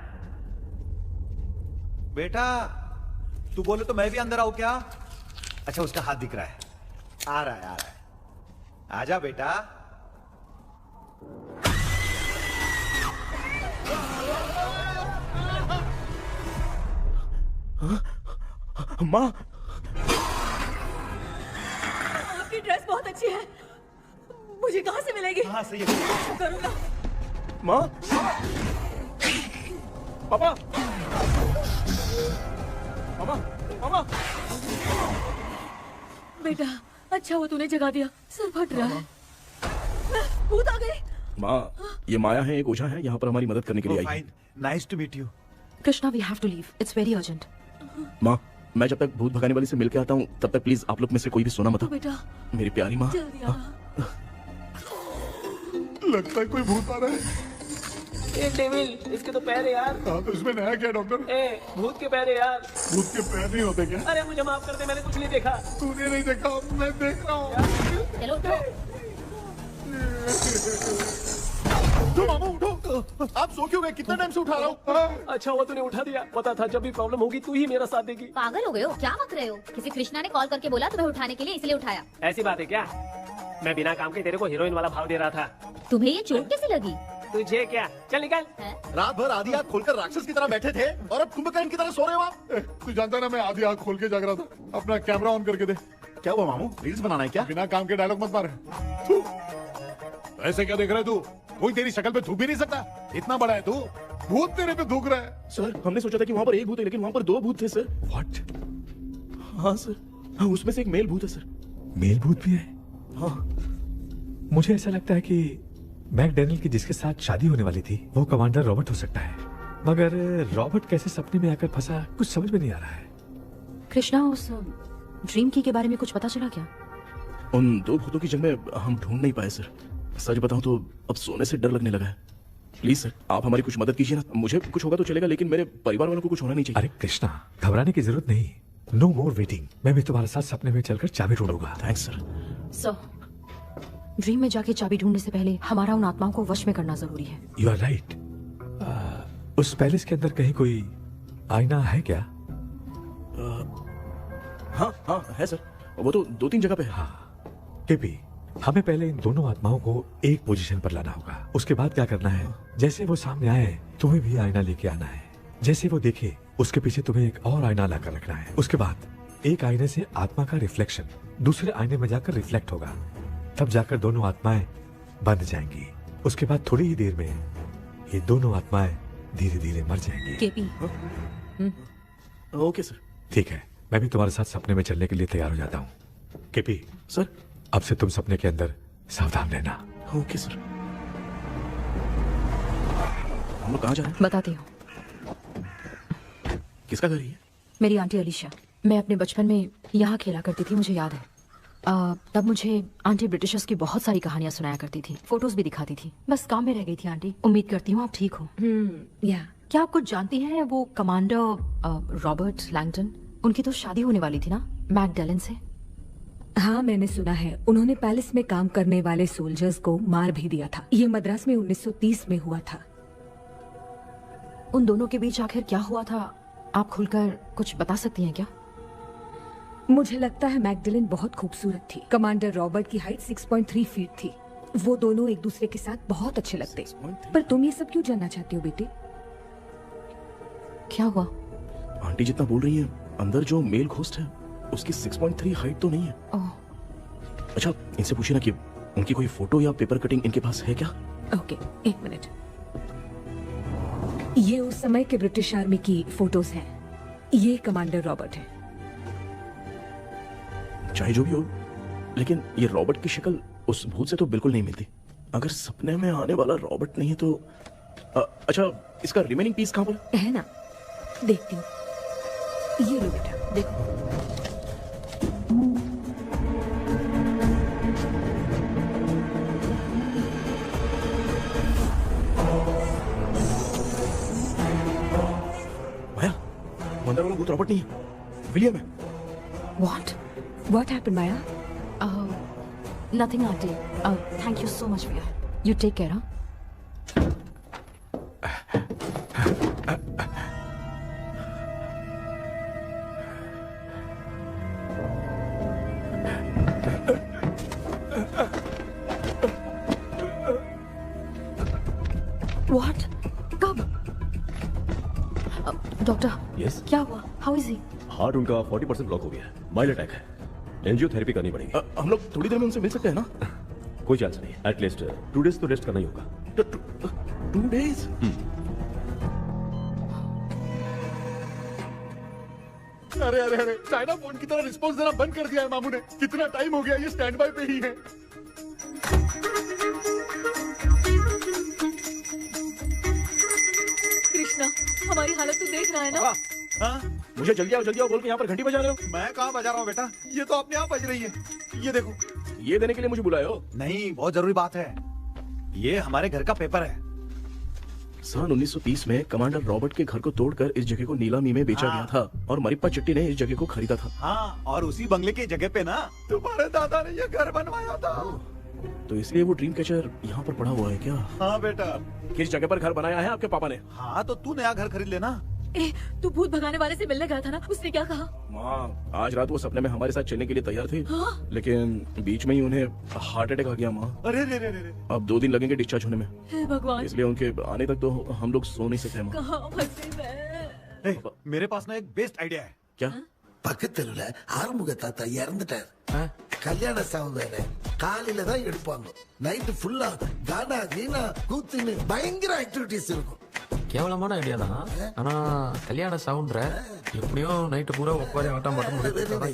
बेटा तू बोले तो मैं भी अंदर आऊं क्या? अच्छा उसका हाथ दिख रहा है, आ रहा है आ रहा है। आजा बेटा। माँ, आपकी ड्रेस बहुत अच्छी है, मुझे कहाँ से मिलेगी? हाँ सही है। करूँगा। माँ, पापा, पापा, पापा। बेटा अच्छा वो तूने जगा दिया, सर फट रहा है। भूत आ गए। माँ, ये माया है, एक ओझा है, यहाँ पर हमारी मदद करने के लिए आई है। Fine, nice to meet you. Krishna, we have to leave. It's very urgent. माँ, मैं जब तक भूत भगाने वाली से मिलके आता हूँ तब तक प्लीज आप लोग में से कोई भी सोना मत। बेटा मेरी प्यारी माँ। जल्दी आना। लगता है कोई भूत आ रहा है। ए डेविल, इसके तो पैर है यार। हाँ तो इसमें नया क्या डॉक्टर? ए भूत के पैर है यार। भूत के पैर नहीं होते क्या? अरे मुझे माफ कर दे, मैंने कुछ नहीं देखा। तूने नहीं देखा, मैं देख रहा हूँ। चलो उठो मामू उठो। आप सो क्यों गए? कितना टाइम से उठा रहा हूँ। अच्छा हुआ तूने उठा दिया, पता था जब भी प्रॉब्लम होगी तू ही मेरा साथ देगी। पागल हो गए हो क्या? बक रहे हो? किसी कृष्णा ने कॉल करके बोला तुम्हें उठाने के लिए, इसलिए उठाया। ऐसी बात है क्या? मैं बिना काम के तेरे को हीरोइन वाला भाव दे रहा था। तुम्हें ये चोट कैसे लगी? तुझे क्या? चल निकल। रात भर आधी आँख खोलकर राक्षस की तरह बैठे थे और अब कुंभकर्ण की तरह सो रहे हो आप। तू जानता ना मैं आधी आँख खोल के जाग रहा था। अपना कैमरा ऑन करके दे। क्या हुआ मामू? रील्स बनाना है क्या? बिना काम के डायलॉग मत मार। थू। ऐसे क्या देख रहा है तू? कोई तेरी शक्ल पे थूक भी नहीं सकता, इतना बड़ा है तू। भूत तेरे पे थूक रहा है। सर, हमने सोचा था कि वहाँ पर एक भूत है, लेकिन वहाँ पर 2 भूत थे सर। व्हाट? हाँ सर, हाँ, उसमें से एक मेल भूत है सर। मेल भूत भी है? हाँ। मुझे ऐसा लगता है कि मैकडैनियल की जिसके साथ शादी होने वाली थी वो कमांडर रॉबर्ट हो सकता है, मगर रॉबर्ट कैसे सपने में आकर फंसा कुछ समझ में नहीं आ रहा है। कृष्णा, उस ड्रीम की के बारे में कुछ पता चला क्या? उन 2 भूतों की जगह हम ढूंढ नहीं पाए सर। सच बताऊं तो अब सोने से डर लगने लगा है। प्लीज सर, आप हमारी कुछ मदद कीजिए ना। मुझे कुछ होगा तो चलेगा, लेकिन मेरे परिवार वालों को कुछ होना नहीं चाहिए। अरे कृष्णा, घबराने की जरूरत नहीं। No more waiting. मैं भी तुम्हारे साथ सपने में चलकर चाबी ढूंढूंगा। Thanks sir. सर, ड्रीम में जाके चाबी ढूंढने से पहले हमारा उन आत्माओं को वश में करना जरूरी है। You are right. उस पैलेस के अंदर कहीं कोई आईना है क्या? हाँ हाँ है सर, वो तो 2-3 जगह पे है। हाँ केपी, हमें पहले इन दोनों आत्माओं को एक पोजीशन पर लाना होगा। उसके बाद क्या करना है, जैसे वो सामने आए तुम्हें भी आईना लेके आना है। जैसे वो देखे उसके पीछे तुम्हें एक और आईना लाकर रखना है। उसके बाद एक आईने से आत्मा का रिफ्लेक्शन दूसरे आईने में जाकर रिफ्लेक्ट होगा, तब जाकर दोनों आत्माएं बंद जाएंगी। उसके बाद थोड़ी ही देर में ये दोनों आत्माएं धीरे धीरे मर जाएंगी। केपी। Okay sir. ठीक है, मैं भी तुम्हारे साथ सपने में चलने के लिए तैयार हो जाता हूँ। केपी सर, अब से तुम सपने के अंदर सावधान रहना। Okay sir. हम लोग कहाँ जा रहे हैं? बताती हूँ। किसका घर है ये? मेरी आंटी अलीशा। मैं अपने बचपन में यहाँ खेला करती थी, मुझे याद है। तब मुझे आंटी ब्रिटिशर्स की बहुत सारी कहानियां सुनाया करती थी, फोटोज भी दिखाती थी। बस काम में रह गई थी आंटी। उम्मीद करती हूँ आप ठीक हो। क्या आप कुछ जानती हैं वो कमांडर रॉबर्ट लैंगटन? उनकी तो शादी होने वाली थी ना मैकडैलन से। हाँ मैंने सुना है, उन्होंने पैलेस में काम करने वाले सोल्जर्स को मार भी दिया था। ये मद्रास में 1930 में हुआ था। उन दोनों के बीच आखिर क्या हुआ था, आप खुलकर कुछ बता सकती हैं क्या? मुझे लगता है मैकडैलन बहुत खूबसूरत थी। कमांडर रॉबर्ट की हाइट 6.3 फीट थी। वो दोनों एक दूसरे के साथ बहुत अच्छे लगते। पर तुम ये सब क्यों जानना चाहती हो बेटे? क्या हुआ? आंटी जितना बोल रही है, अंदर जो मेल घोस्ट है उसकी 6.3 हाइट तो नहीं है। अच्छा, इनसे पूछिए ना कि उनकी कोई फोटो या पेपर कटिंग इनके पास है क्या? Okay, 1 minute. ये उस समय के ब्रिटिश आर्मी की फोटोज हैं। ये कमांडर रॉबर्ट है। चाहे जो भी हो, लेकिन ये रॉबर्ट की शक्ल उस भूत से तो बिल्कुल नहीं मिलती। अगर सपने में आने वाला रॉबर्ट नहीं है तो अच्छा इसका रिमेनिंग पीस कहाँ पर है ना, देखती हूँ। ये लो बेटा, देखो। माया, अंदर वाला भूत रॉबर्ट नहीं है, विलियम है। What happened, Maya? Nothing, Auntie. Thank you so much, Maya. You take care, huh? What? कब? डॉक्टर, यस क्या हुआ? How is he? हार्ट उनका 40% ब्लॉक हो गया है, माइल्ड अटैक है, एंजियोथेरेपी करनी पड़ेगी। हम लोग थोड़ी देर में उनसे मिल सकते हैं ना? कोई चांस नहीं, एटलीस्ट 2 डेज तो रेस्ट करना ही होगा। 2 डेज? अरे अरे अरे, चाइना फोन की तरह रिस्पॉन्स देना बंद कर दिया है मामू ने। कितना टाइम हो गया, ये स्टैंड बाय पे ही है। कृष्णा, हमारी हालत तो देख रहा है ना? हाँ? मुझे जल्दी आओ बोल के यहाँ पर घंटी बजा रहे हो। मैं कहाँ बजा रहा हूँ बेटा, ये तो अपने आप बज रही है। ये देखो। ये देने के लिए मुझे बुलाए हो? नहीं, बहुत जरूरी बात है। ये हमारे घर का पेपर है। सन 1930 में कमांडर रॉबर्ट के घर को तोड़कर इस जगह को नीलामी में बेचा गया था और मरिप्पा चिट्टी ने इस जगह को खरीदा था। हाँ, और उसी बंगले की जगह पे ना तुम्हारे दादा ने ये घर बनवाया था। तो इसलिए वो ड्रीम कैचर यहाँ पर पड़ा हुआ है क्या? हाँ बेटा। किस जगह पर घर बनाया है आपके पापा ने? हाँ, तो तू नया घर खरीद लेना। तू भूत भगाने वाले से मिलने गया था ना, उसने क्या कहा? माँ, आज रात वो सपने में हमारे साथ चलने के लिए तैयार थे। हाँ? लेकिन बीच में ही उन्हें हार्ट अटैक आ गया माँ। अरे रे रे रे रे। अब 2 दिन लगेंगे डिस्चार्ज होने में। हे भगवान। इसलिए उनके आने तक तो हम लोग सो नहीं सकते माँ। कहाँ फंसे मैं? मेरे पास ना एक बेस्ट आइडिया है। क्या? பக்கத்துல ஆறுமுக தாத்தா இறந்துட்டார். கல்யாண சாவு வேற, காலையில தான் எடுப்பாங்க. நைட்டு ஃபுல்லா கானா கீனா கூத்துன்னு பயங்கர ஆக்டிவிட்டிஸ் இருக்கும். கேவலமான ஐடியா தான், ஆனா கல்யாண சவுண்ட்ற எப்படியும் நைட்டு பூரா உட்காரி ஆட்டம் பாட்டம்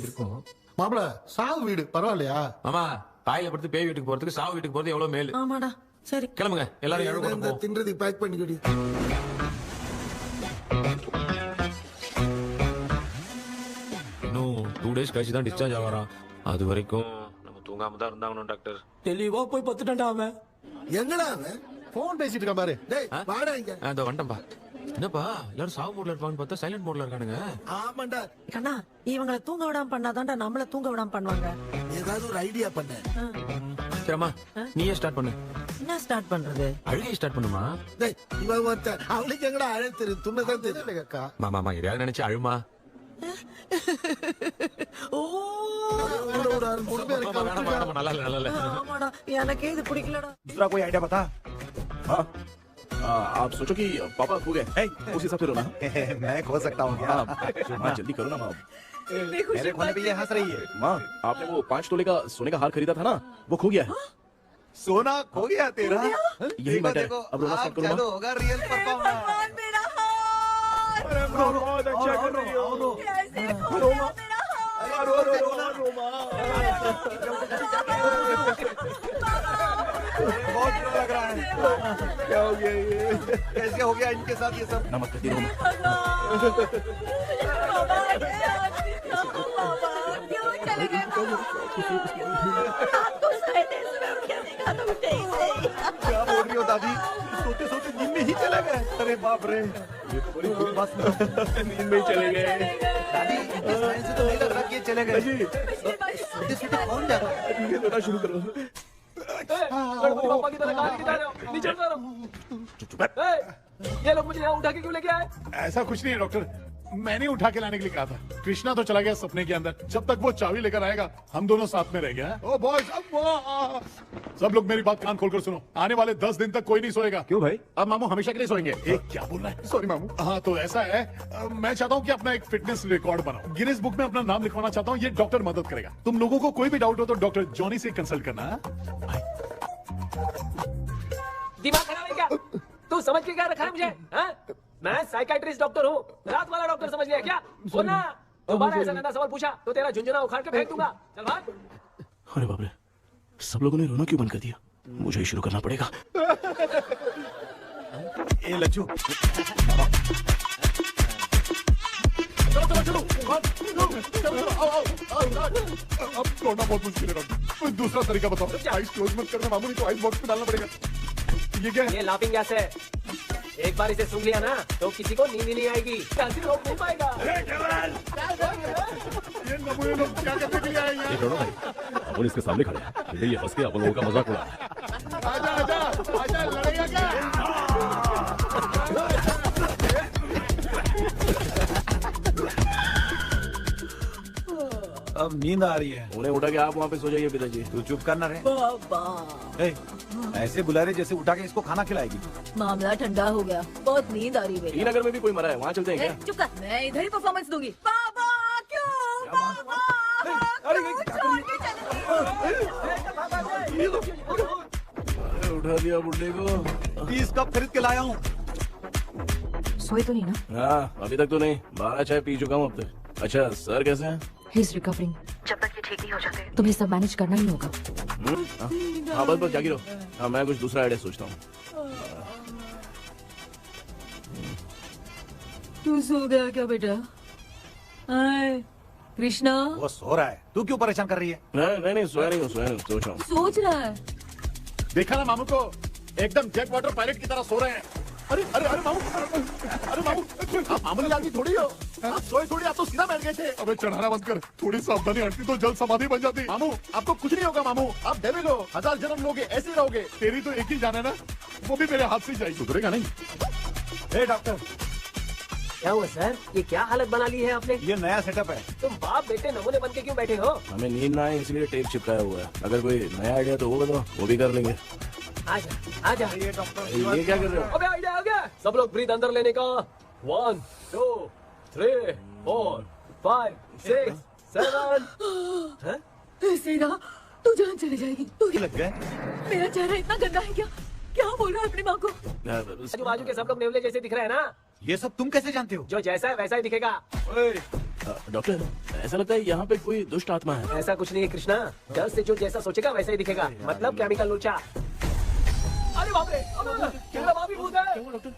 இருக்கும். மாப்பிள, சாவு வீடு பரவாயில்லையா? மாமா, தாயில படுத்து பேய் வீட்டுக்கு போறதுக்கு சாவு வீட்டுக்கு போறது எவ்வளவு மேலு. ஆமாடா, சரி கிளம்புங்க எல்லாரும் எழுந்து போவோம். தின்றதை பேக் பண்ணிக்கடி. இன்னும் 2 டேஸ் கழிச்சு தான் டிஸ்சார்ஜ் ஆவாராம். அது வரைக்கும் நம்ம தூங்காம தான் இருந்தாங்கணும் டாக்டர். தெளிவா போய் பத்துட்டான்டா அவன். எங்கடா அவன்? போன் பேசிட்டு இருக்கான் பாரு. டேய் வாடா இங்க. அதோ வந்துட்டேன்பா. என்னப்பா எல்லாரும் சாவு மோட்ல இருப்பான்னு பார்த்தா சைலண்ட் மோட்ல இருக்கானுங்க. ஆமாண்டா. கண்ணா, இவங்கள தூங்க விடாம பண்ணாதான்டா நம்மள தூங்க விடாம பண்ணுவாங்க. ஏதாவது ஒரு ஐடியா பண்ணு. சரிம்மா, நீயே ஸ்டார்ட் பண்ணு. என்ன ஸ்டார்ட் பண்றது? அழுகை ஸ்டார்ட் பண்ணுமா? டேய் இவன் ஒருத்த அவளுக்கு எங்கடா அழ தெரியும், துண்ணதான் தெரியும். அக்கா மாமா எதையாவது நினைச்சு அழுமா. எனக்கு இது பிடிக்கலடா. दूसरा कोई आइडिया बता। हाँ, आप सोचो कि पापा खो गए, उस हिसाब से रोना। मैं खो सकता हूँ क्या? माँ जल्दी करो ना माँ। मेरे खोने पे ये हंस रही है। माँ, आपने वो 5 तोले का सोने का हार खरीदा था ना, वो खो गया है। सोना खो गया तेरा? यही मैटर है। अब रोना स्टार्ट करो चालू माँ। होगा रियल परफॉर्मेंस। मेरा हाथ! बहुत अच्छा कर रही हो। कैसे खो गया मेरा हाथ? बहुत बुरा लग रहा है। क्या हो गया ये? कैसे हो गया इनके साथ ये सब? नमक कर दी क्या बोल रही हो दादी? सोते सोते नींद में ही चले गए? अरे बाप रे, ये तो बड़ी बुरी बात। नींद में ही चले गए दादी। इस लाइन से तो नहीं लग रहा कि ये चले गए। सोते सोते कौन जा रहा है? ये रोना शुरू करो। पापा की तरह कहाँ जा रहे हो? नीचे उतारो। ये लोग मुझे यहाँ उठा के क्यों लेके आए? ऐसा कुछ नहीं है डॉक्टर, मैंने उठा के लाने के लिए कहा था। कृष्णा तो चला गया सपने के अंदर, जब तक वो चाबी लेकर आएगा हम दोनों साथ में रह गए। ओ बॉयज, सब लोग मेरी बात कान खोलकर सुनो। आने वाले 10 दिन तक कोई नहीं सोएगा। क्यों भाई? अब मामू हमेशा के लिए सोएंगे। क्या बोल रहा है? सॉरी मामू। हाँ तो ऐसा है, मैं चाहता हूँ कि अपना एक फिटनेस रिकॉर्ड बनाओ, गिनीज बुक में अपना नाम लिखवाना चाहता हूँ। ये डॉक्टर मदद करेगा। तुम लोगों को कोई भी डाउट हो तो डॉक्टर जॉनी से कंसल्ट करना। दिमाग खराब है क्या? तू समझ के क्या रखा है मुझे? हाँ? मैं साइकाइट्रिस्ट डॉक्टर हूँ, रात वाला डॉक्टर समझ गया क्या? बोलना, दोबारा ऐसा गंदा सवाल पूछा तो तेरा झुंझुना उखाड़ के फेंक दूंगा। चल भाग। अरे बाप रे, सब लोगों ने रोना क्यों बंद कर दिया? मुझे ही शुरू करना पड़ेगा। ए लज्जू, अब छोड़ना बहुत मुश्किल है डॉक्टर, कोई दूसरा तरीका बताओ। आइस क्लोज मत करना मामू, नहीं तो आइस बॉक्स में डालना पड़ेगा। ये क्या है? ये लाफिंग गैस है। एक बार इसे सूंघ लिया ना तो किसी को नींद ही नहीं आएगी, जल्दी रोक नहीं पाएगा। ये नमूने लोग क्या करने के लिए आए हैं? ये छोड़ो भाई, अपन इसके सामने खड़े हैं, ये हंस के अपन लोगों का मजाक उड़ा रहा है। आजा आजा आजा, लड़ेगा क्या? अब नींद आ रही है। उन्हें उठा के आप वहाँ पे सो जाइए पिताजी। तू चुप करना रे। ए, ऐसे बुला रहे जैसे उठा के इसको खाना खिलाएगी। मामला ठंडा हो गया, बहुत नींद आ रही है। नगर में भी कोई मरा है, वहाँ चलते हैं क्या? चुप कर, मैं इधर ही परफॉर्मेंस दूंगी। बाबा क्यों? उठा दिया बुड्ढे को। 30 कप खरीद के लाया हूँ। सोए तो नहीं ना? हाँ, अभी तक तो नहीं, 12 चाय पी चुका हूँ अब तक। अच्छा, सर कैसे हैं? He is recovering. जब तक ये ठीक नहीं हो जाते तुम्हें सब मैनेज करना ही होगा। हाँ बस जागी रहो। हाँ, मैं कुछ दूसरा आइडिया सोचता हूँ। तू सो गया क्या बेटा? कृष्णा वो सो रहा है, तू क्यों परेशान कर रही है? नहीं सोया नहीं हूँ, सोच रहा हूँ। सोच रहा है। देखा ना मामू को, एकदम जेट वाटर पायलट की तरह सो रहे हैं। अरे अरे अरे मामू, अरे मामू, आप मामूली आदमी थोड़ी हो। आप सोए थोड़ी, आप तो सीधा बैठ गए थे। अबे चढ़ाना बंद कर, थोड़ी सावधानी हटती तो जल्द समाधि बन जाती। मामू आपको कुछ नहीं होगा मामू, आप डेविल हो, 1000 जन्म लोगे ऐसे रहोगे। तेरी तो एक ही जान है ना, वो भी मेरे हाथ से जाएगी। सुधरेगा नहीं। ए डॉक्टर, क्या हुआ सर? ये क्या हालत बना ली है आपने? ये नया सेटअप है। तुम बाप बेटे नमूने बन के क्यों बैठे हो? हमें नींद ना आए इसलिए टेप चिपकाया हुआ है। अगर कोई नया आइडिया तो वो बताओ, वो भी कर लेंगे। आजा आजा। ये डॉक्टर, ये क्या कर रहे हो? अबे आइडिया आ गया। सब लोग ब्रीथ अंदर लेने का। 1 2 3 4 5 6 7। सीधा तू जान चली जाएगी। तू लग गए? मेरा चेहरा इतना गंदा है क्या? क्या बोल रहा है अपनी माँ को? आजू बाजू के सब लोग नेवले जैसे दिख रहे हैं ना? ये सब तुम कैसे जानते हो? जो जैसा है वैसा ही दिखेगा। डॉक्टर, ऐसा लगता है यहाँ पे कोई दुष्ट आत्मा है। ऐसा कुछ नहीं है कृष्णा, डर से जो जैसा सोचेगा वैसा ही दिखेगा। मतलब केमिकल लोचा। अरे बाप रे, क्या भाभी भूत है? डॉक्टर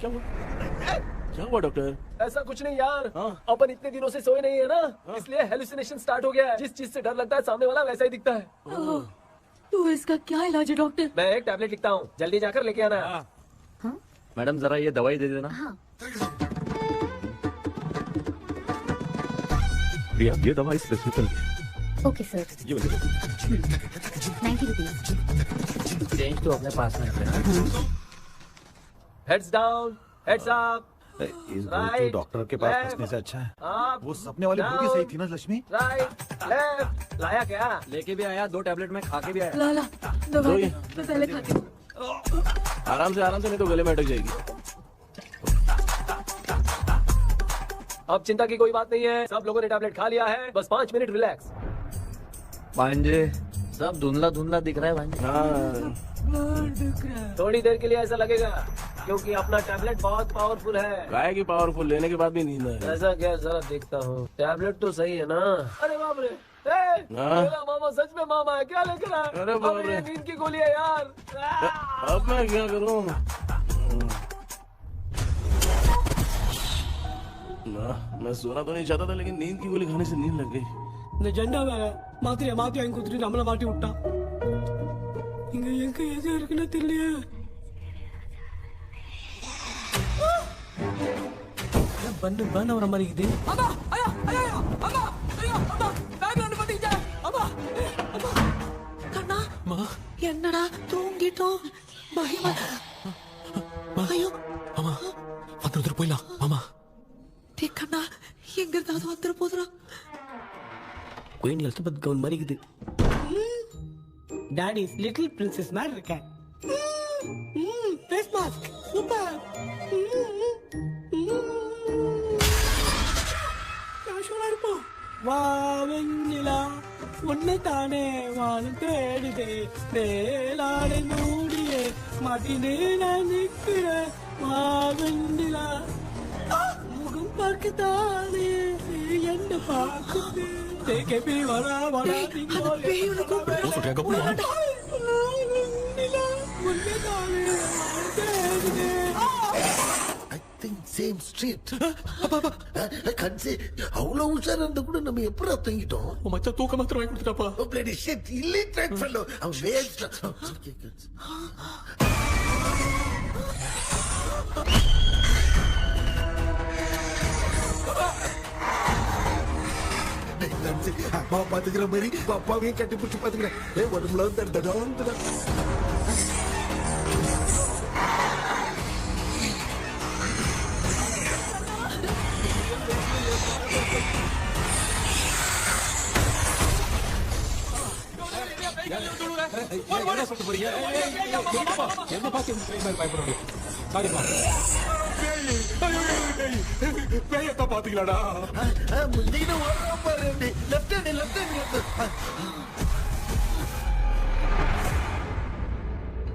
क्या हुआ डॉक्टर? ऐसा कुछ नहीं यार, अपन इतने दिनों से सोए नहीं है ना, इसलिए हेलुसिनेशन स्टार्ट हो गया है। जिस चीज से डर लगता है सामने वाला वैसा ही दिखता है। तो इसका क्या इलाज है डॉक्टर? मैं एक टैबलेट लिखता हूँ, जल्दी जाकर लेके आना। मैडम जरा ये दवाई दे देना। प्रिया, ये दवा इस प्रिस्क्रिप्शन की है। Okay sir. ये वाली दे। 90 रुपीज। चेंज तो अपने पास में रखना। Heads down, heads up. इस भूत डॉक्टर के पास फंसने से अच्छा है। वो सपने वाली भूत ही सही थी ना लक्ष्मी? Right left. लाया क्या? लेके भी आया, 2 टैबलेट में खा के भी आया। लाला दवाई मैं पहले खाती हूँ। आराम से नहीं तो गले में अटक जाएगी। अब चिंता की कोई बात नहीं है, सब लोगों ने टैबलेट खा लिया है। बस 5 मिनट रिलैक्स। भांजे सब धुंधला धुंधला दिख रहा है भांजे। थोड़ी देर के लिए ऐसा लगेगा क्योंकि अपना टैबलेट बहुत पावरफुल है। गाय की पावरफुल, लेने के बाद भी नींद है। ऐसा क्या? जरा देखता हूँ, टैबलेट तो सही है ना? अरे बाप रे, मेरा मामा सच में मामा है क्या? लेकर आया। अरे बाप रे, नींद की गोली है यार। अब मैं क्या करूँ? मैं सोना तो नहीं चाहता था, लेकिन नींद की गोली खाने से नींद लग गई। నిజంగా మాతి ఆయన కుదిరి నమ్మల మాటి ఉంటా ఇంక ఎంక ఏది అరికినా తెలియ ಬಂದು ಬಂದವರ ಮರಿ ಇದೆ என்னடா தூங்கிட்டோம் ஐயோ மாமா வந்துட்டு போயிடலாம் மாமா கண்ணா எங்க இருந்தாலும் வந்துட போதுரா குயின் எலிசபெத் கவுன் மாதிரி இருக்குது டாடி லிட்டில் பிரின்சஸ் மாதிரி இருக்கேன் ஃபேஸ் மாஸ்க் சூப்பர் கேஷுவலா இருப்போம் வா வெண்ணிலா உன்னை தானே வானம் தேடுதே வேளாடை மூடியே மாட்டினே நான் நிற்கிறேன் வா வெண்ணிலா முகம் பார்க்கத்தானே என்ன பார்க்குது देखे भी वरा वरा சேம் ஸ்ட்ரீட் கன்சி அவ்வளவு உஷாரா இருந்தா கூட நம்ம எப்படா தூங்கிட்டோம் மச்சான் தூக்க மாத்திரம் வாங்கி கொடுத்துட்டாப்பா bloody shit illiterate fellow அவன் வேஸ்ட் அப்பா பாத்துக்கிற மாதிரி அப்பாவையும் கட்டி பிடிச்சி பாத்துக்கிறேன் உடம்புல வந்து என்ன சொல்லிட்டு போறீங்க என்ன பார்த்து பயப்படுறீங்க சாரிப்பா பேயத்தான் பாத்தீங்களாடா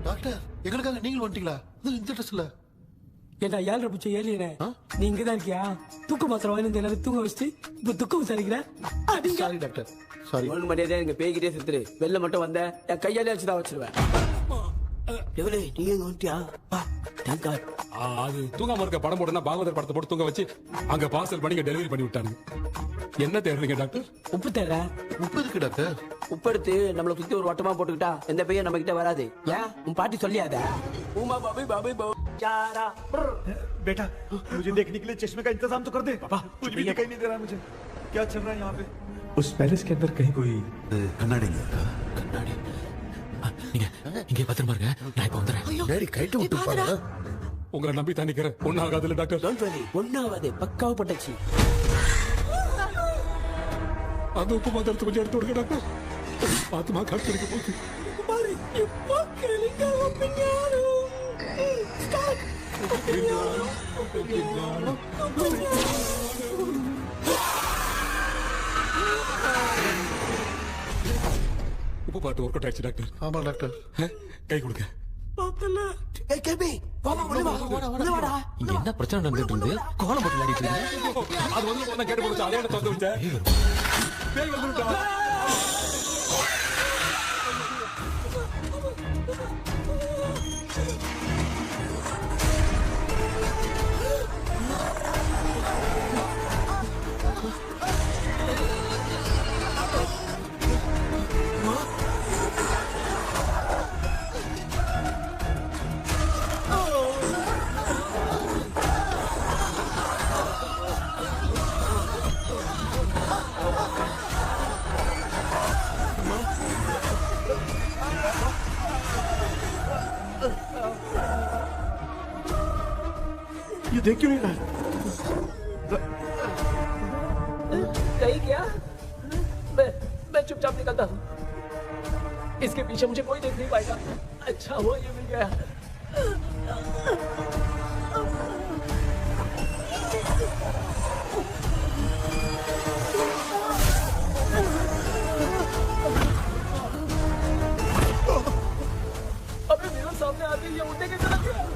டாக்டர் எங்களுக்காக நீங்களும் வந்துட்டீங்களா இந்த ட்ரெஸ்ல ஏண்டா 7:30 பூச்சி ஏலியனே நீ இங்கதான் இருக்கியா தூக்க மாத்திரம் வாங்கி எல்லாரும் தூங்க வச்சுட்டு இப்ப துக்கம் விசாரிக்கிறேன் சாரி டாக்டர் சாரி ஒழுங்கு மரியாதை எங்க பேய்கிட்டே செத்துரு வெளில மட்டும் வந்த என் கையாலே வச்சுதான் வச்சிருவேன் எவ்வளவு நீ எங்க வந்துட்டியா அது தூங்காம இருக்க படம் போடுனா பாகவதர் படத்தை போட்டு தூங்க வச்சு அங்க பார்சல் பண்ணி டெலிவரி பண்ணி விட்டாங்க என்ன தேடுறீங்க டாக்டர் உப்பு தேடுற உப்பு இருக்கு டாக்டர் உப்பு எடுத்து நம்மள சுத்தி ஒரு வட்டமா போட்டுக்கிட்டா எந்த பையன் நம்ம கிட்ட வராது ஏன் உன் பாட்டி சொல்லியாத உமா பாபி பாபி चारा बेटा मुझे देखने के लिए चश्मे का इंतजाम तो कर दे पापा कुछ भी दिखाई नहीं दे रहा मुझे क्या चल रहा है यहाँ पे उस पैलेस के अंदर कहीं कोई கண்ணாடி கண்ணாடி நீங்க இங்கே பத்திரமா இருங்க நான் இப்ப வந்துடுறேன் டேடி கைட்டு விட்டு பாரு உங்களை நம்பி தான் நிக்கிறேன் ஒன்னும் ஆகாதுல்ல டாக்டர் டோன்ட் வரி ஒன்னாவது பக்காவ பட்டச்சி அந்த உப்பு மாத்திரத்தை கொஞ்சம் எடுத்து விடுங்க டாக்டர் ஆத்மா காத்து இருக்க போகுது பாரு இப்போ கேளுங்க ஒப்பினியானோ உப்பு பாட்டு ஒர்க் அவுட் ஆயிடுச்சு டாக்டர் ஆமா டாக்டர் கை கொடுங்க ஏய் கேபி வாமா உள்ள வாடா இங்க என்ன பிரச்சனை நடந்துட்டு இருந்து கோலம் போட்டு விளையாடிட்டு இருக்கீங்க அது வந்து போனா கேட்டு போச்சு அதே தந்து விட்டேன் பேய் வந்துட்டா ये देख क्यों नहीं रहा नहीं क्या मैं चुपचाप निकलता हूँ इसके पीछे मुझे कोई देख नहीं पाएगा अच्छा हुआ ये मिल गया अबे मेरे सामने आके ये उड़ने कैसे लग गया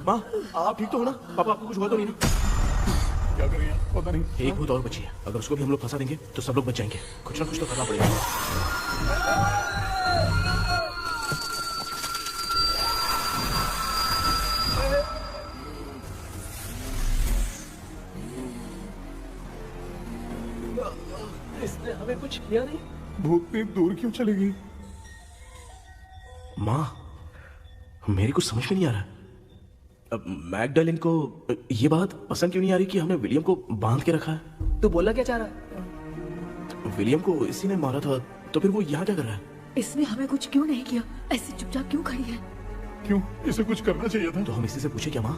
माँ आप ठीक तो हो ना पापा आपको कुछ हुआ तो नहीं ना क्या करेंगे पता नहीं एक भूत और बची है अगर उसको भी हम लोग फंसा देंगे तो सब लोग बच जाएंगे कुछ ना कुछ तो करना पड़ेगा इसने हमें कुछ किया नहीं भूतनी दूर क्यों चली गई माँ मेरी कुछ समझ में नहीं आ रहा अब मैगडालिन को ये बात पसंद क्यों नहीं आ रही कि हमने विलियम को बांध के रखा है तू बोलना क्या चाह रहा है विलियम को इसी ने मारा था तो फिर वो यहाँ क्या कर रहा है इसने हमें कुछ क्यों नहीं किया ऐसे चुपचाप क्यों खड़ी है क्यों इसे कुछ करना चाहिए था तो हम इसी से पूछे क्या माँ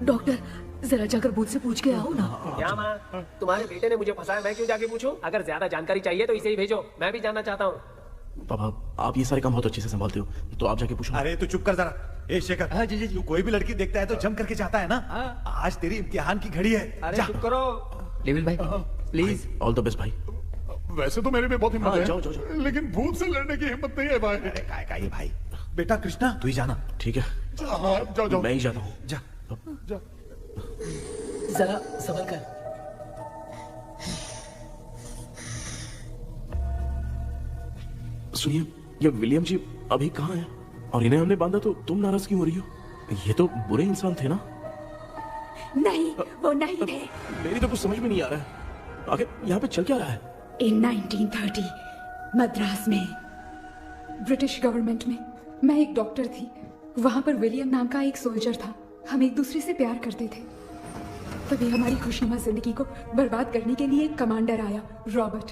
डॉक्टर जरा जाकर भूत से पूछ के आओ ना क्या माँ तुम्हारे बेटे ने मुझे फंसाया मैं क्यों जाके पूछूं अगर ज्यादा जानकारी चाहिए तो इसे ही भेजो मैं भी जानना चाहता हूँ पापा आप ये सारे काम बहुत अच्छे से संभालते हो तो आप जाके पूछो अरे तू चुप कर जरा ए शेखर हाँ जी तू कोई भी लड़की देखता है तो जम करके जाता है ना आज तेरी इम्तिहान की घड़ी है अरे चुप करो लेविल भाई प्लीज ऑल द बेस्ट भाई वैसे तो मेरे में बहुत हिम्मत है जाओ, जाओ, जाओ। लेकिन भूत से लड़ने की हिम्मत नहीं है भाई अरे काय का ये भाई बेटा कृष्णा तू ही जाना ठीक है हाँ, जाओ जाओ मैं ही जाता हूँ जा जा जरा संभल कर सुनिए, ये विलियम जी अभी कहाँ हैं? और इन्हें हमने बांधा तो तुम नाराज क्यों हो रही हो? ये तो बुरे इंसान थे ना? नहीं, वो नहीं थे। मेरी तो कुछ समझ में नहीं आ रहा है। आखिर यहाँ पे चल क्या रहा है? इन 1930 मद्रास में ब्रिटिश गवर्नमेंट में मैं एक डॉक्टर थी। वहां पर विलियम नाम का एक सोल्जर था। हम एक दूसरे से प्यार करते थे। तभी हमारी खुशनुमा जिंदगी को बर्बाद करने के लिए एक कमांडर आया, रॉबर्ट।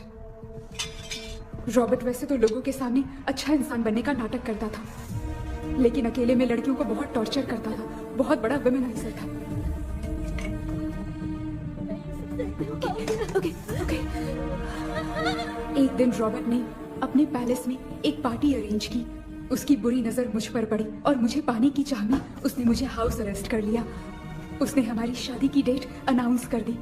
रॉबर्ट वैसे तो लोगों के सामने अच्छा इंसान बनने का नाटक करता था, लेकिन अकेले में लड़कियों को बहुत टॉर्चर करता था। बहुत बड़ा वुमेनाइजर था। ओके। एक दिन रॉबर्ट ने अपने पैलेस में एक पार्टी अरेंज की। उसकी बुरी नजर मुझ पर पड़ी और मुझे पाने की चाह में उसने मुझे हाउस अरेस्ट कर लिया। उसने हमारी शादी की डेट अनाउंस कर दी।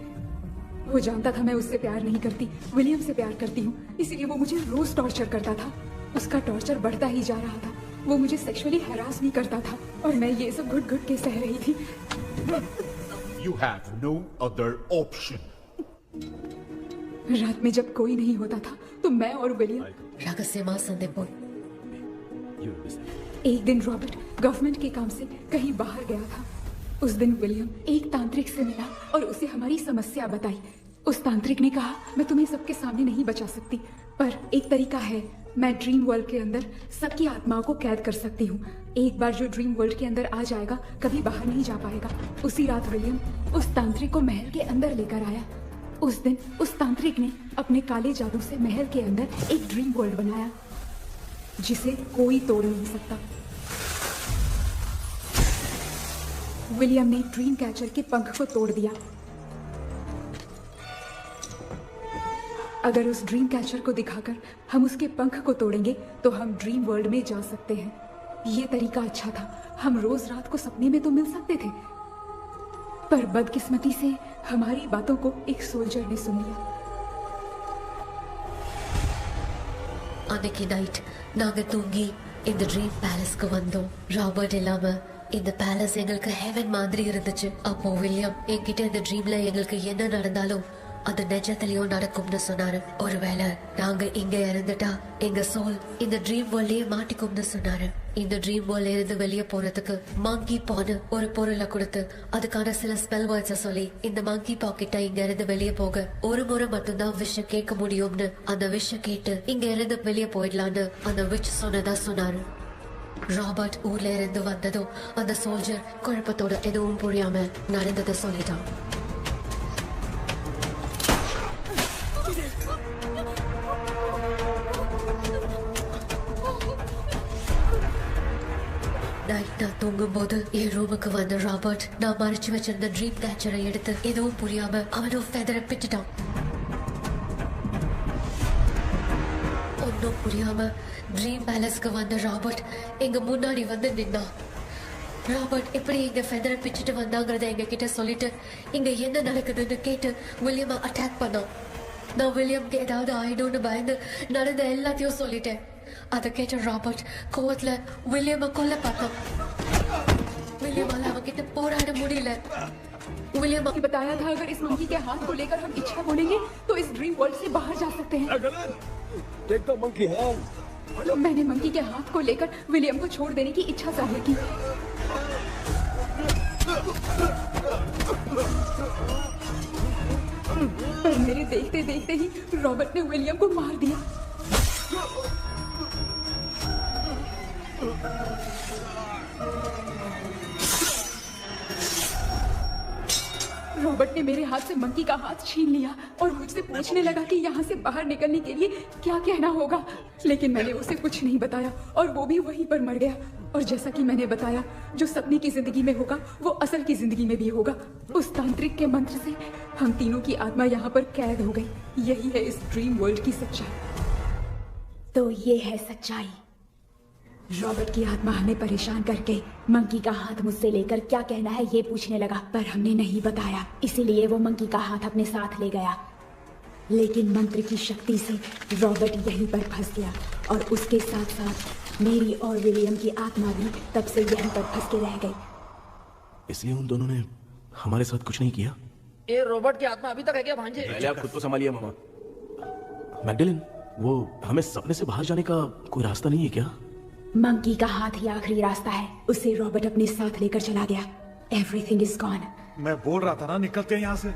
वो जानता था मैं उससे प्यार नहीं करती, विलियम से प्यार करती हूँ, इसीलिए वो मुझे रोज टॉर्चर करता था। उसका टॉर्चर बढ़ता ही जा रहा था। वो मुझे सेक्सुअली हैरास भी करता था और मैं ये सब घुट घुट के सह रही थी। You have no other option. रात में जब कोई नहीं होता था तो मैं और विलियम एक दिन रॉबर्ट गवर्नमेंट के काम से कहीं बाहर गया था। उस दिन विलियम एक तांत्रिक से मिला और उसे हमारी समस्या बताई। उस तांत्रिक ने कहा, मैं तुम्हें सबके सामने नहीं बचा सकती, पर एक तरीका है। मैं ड्रीम वर्ल्ड के अंदर सबकी आत्माओं को कैद कर सकती हूँ। एक बार जो ड्रीम वर्ल्ड के अंदर आ जाएगा कभी बाहर नहीं जा पाएगा। उसी रात विलियम उस तांत्रिक को महल के अंदर लेकर आया। उस दिन उस तांत्रिक ने अपने काले जादू से महल के अंदर एक ड्रीम वर्ल्ड बनाया जिसे कोई तोड़ नहीं सकता। विलियम ने ड्रीम कैचर के पंख को तोड़ दिया। अगर उस ड्रीम कैचर को दिखाकर हम उसके पंख को तोड़ेंगे तो हम ड्रीम वर्ल्ड में जा सकते हैं। ये तरीका अच्छा था। हम रोज रात को सपने में तो मिल सकते थे, पर बदकिस्मती से हमारी बातों को एक सोल्जर ने सुन लिया। அன்னைக்கு நைட் நாங்க தூங்கி இந்த ட்ரீம் பேலஸ்க்கு வந்தோம். ராபர்ட் இல்லாம இந்த பேலஸ் எங்களுக்கு ஹெவன் மாதிரி இருந்துச்சு. அப்போ வில்லியம் என்கிட்ட இந்த ட்ரீம்ல எங்களுக்கு என்ன நடந்தாலும் அது நிஜத்திலயும் நடக்கும்னு சொன்னாரு. ஒருவேளை நாங்க இங்க இறந்துட்டா எங்க சோல் இந்த ட்ரீம் வேர்ல்ட்லயே மாட்டிக்கும்னு சொன்னாரு. இந்த ட்ரீம் வேர்ல்ட்ல இருந்து வெளியே போறதுக்கு மங்கி பான்னு ஒரு பொருளை கொடுத்து அதுக்கான சில ஸ்பெல் வேர்ட்ஸ சொல்லி இந்த மங்கி பாக்கெட்டை இங்க இருந்து வெளியே போக ஒரு முறை மட்டும்தான் விஷயம் கேட்க முடியும்னு அந்த விஷயம் கேட்டு இங்க இருந்து வெளியே போயிடலான்னு அந்த விச் சொன்னதா சொன்னாரு. ராபர்ட் ஊர்ல இருந்து வந்ததும் அந்த சோல்ஜர் குழப்பத்தோட எதுவும் புரியாம நடந்ததை சொல்லிட்டான். நைட் நான் தூங்கும் போது என் ரூமுக்கு வந்த ராபர்ட் நான் மறைச்சு வச்சிருந்த ட்ரீம் கேச்சரை எடுத்து எதுவும் புரியாம அவனும் ஃபெதரை பிச்சுட்டான். ஒன்னும் புரியாம ட்ரீம் பேலஸ்க்கு வந்த ராபர்ட் எங்க முன்னாடி வந்து நின்னான். ராபர்ட் எப்படி எங்க ஃபெதரை பிச்சுட்டு வந்தாங்கிறத எங்க கிட்ட சொல்லிட்டு இங்க என்ன நடக்குதுன்னு கேட்டு வில்லியமை அட்டாக் பண்ணான். நான் வில்லியம்க்கு ஏதாவது ஆயிடும்னு பயந்து நடந்த எல்லாத்தையும் சொல்லிட்டேன். அதை கேட்ட ராபர்ட் கோவத்துல வில்லியமை கொல்ல பார்த்தான். विलियम அவங்கிட்ட போராட முடியல. विलियम ने बताया था अगर इस मंकी के हाथ को लेकर हम इच्छा बोलेंगे तो इस ड्रीम वर्ल्ड से बाहर जा सकते हैं। Take the monkey hand. मैंने मंकी के हाथ को लेकर विलियम को छोड़ देने की इच्छा जाहिर की। पर मेरे देखते देखते ही रॉबर्ट ने विलियम को मार दिया। रॉबर्ट ने मेरे हाथ से मंकी का हाथ छीन लिया और मुझसे पूछने लगा कि यहाँ से बाहर निकलने के लिए क्या कहना होगा, लेकिन मैंने उसे कुछ नहीं बताया और वो भी वहीं पर मर गया। और जैसा कि मैंने बताया, जो सपने की जिंदगी में होगा वो असल की जिंदगी में भी होगा। उस तांत्रिक के मंत्र से हम तीनों की आत्मा यहाँ पर कैद हो गई। यही है इस ड्रीम वर्ल्ड की सच्चाई। तो ये है सच्चाई। रॉबर्ट की आत्मा हमें परेशान करके मंकी का हाथ मुझसे लेकर क्या कहना है ये पूछने लगा, पर हमने नहीं बताया, इसीलिए वो मंकी का हाथ अपने साथ ले गया। लेकिन मंत्र की शक्ति से रॉबर्ट यहीं पर फंस गया और उसके साथ साथ मेरी और विलियम की आत्मा भी तब से यहीं पर फंस के रह गई। इसलिए उन दोनों ने हमारे साथ कुछ नहीं किया। ये रॉबर्ट की आत्मा अभी तक है क्या भांजे? पहले आप खुद को संभालिए मामा। मैगडलिन, वो हमें सपने से बाहर जाने का कोई रास्ता नहीं है क्या? मंकी का हाथ ही आखिरी रास्ता है। उसे रॉबर्ट अपने साथ लेकर चला गया। Everything is gone. मैं बोल रहा था ना निकलते हैं यहाँ से।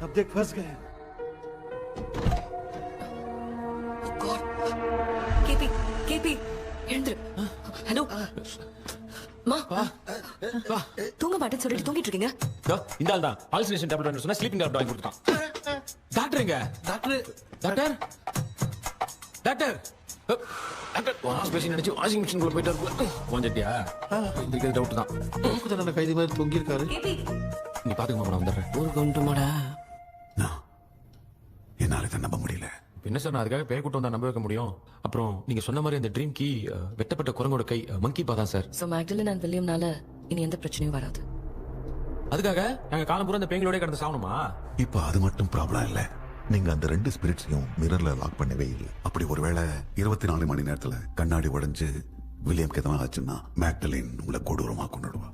अब देख फंस गए। केपी ఏంద్ర హలో మా தூங்க மாட்டேன்னு சொல்லிட்டு தூங்கிட்டு இருக்கீங்க. இந்த ஆள் தான் ஹாலுசினேஷன் டேப்லெட் வேணும் சொன்னா ஸ்லீப்பிங் டேப்லெட் வாங்கி கொடுத்தான். டாக்டர் எங்க? Doctor doctor doctor doctor wash basin நினைச்சு வாஷிங் மிஷின் குள்ள போயிட்டாரு. கொஞ்சட்டியா இந்த டவுட் தான். தூக்கு தண்டனை கைதி மாதிரி தொங்கி இருக்காரு. நீ பாத்துக்கமா நான் வந்துறேன். ஊருக்கு வந்துட்டோமாடா. என்னால இதை நம்ப முடியல. என்ன சார் நான் அதுக்காக பேய் கூட்டம் தான் நம்ப வைக்க முடியும். அப்புறம் நீங்க சொன்ன மாதிரி அந்த ட்ரீம் கீ வெட்டப்பட்ட குரங்கோட கை மங்கி பாதான் சார். சோ மேக்டலின் அண்ட் வில்லியம்னால இனி எந்த பிரச்சனையும் வராது. அதுக்காக நாங்க காலம் பூரா அந்த பேங்களோட கடந்து சாவணுமா? இப்ப அது மட்டும் ப்ராப்ளம் இல்ல. நீங்க அந்த 2 ஸ்பிரிட்ஸையும் மிரர்ல லாக் பண்ணவே இல்லை. அப்படி ஒருவேளை 24 மணி நேரத்துல கண்ணாடி உடைஞ்சு வில்லியம்க்கு எதனா ஆச்சுன்னா மேக்டலின் உங்களை கொடூரமா கொண்டுடுவா.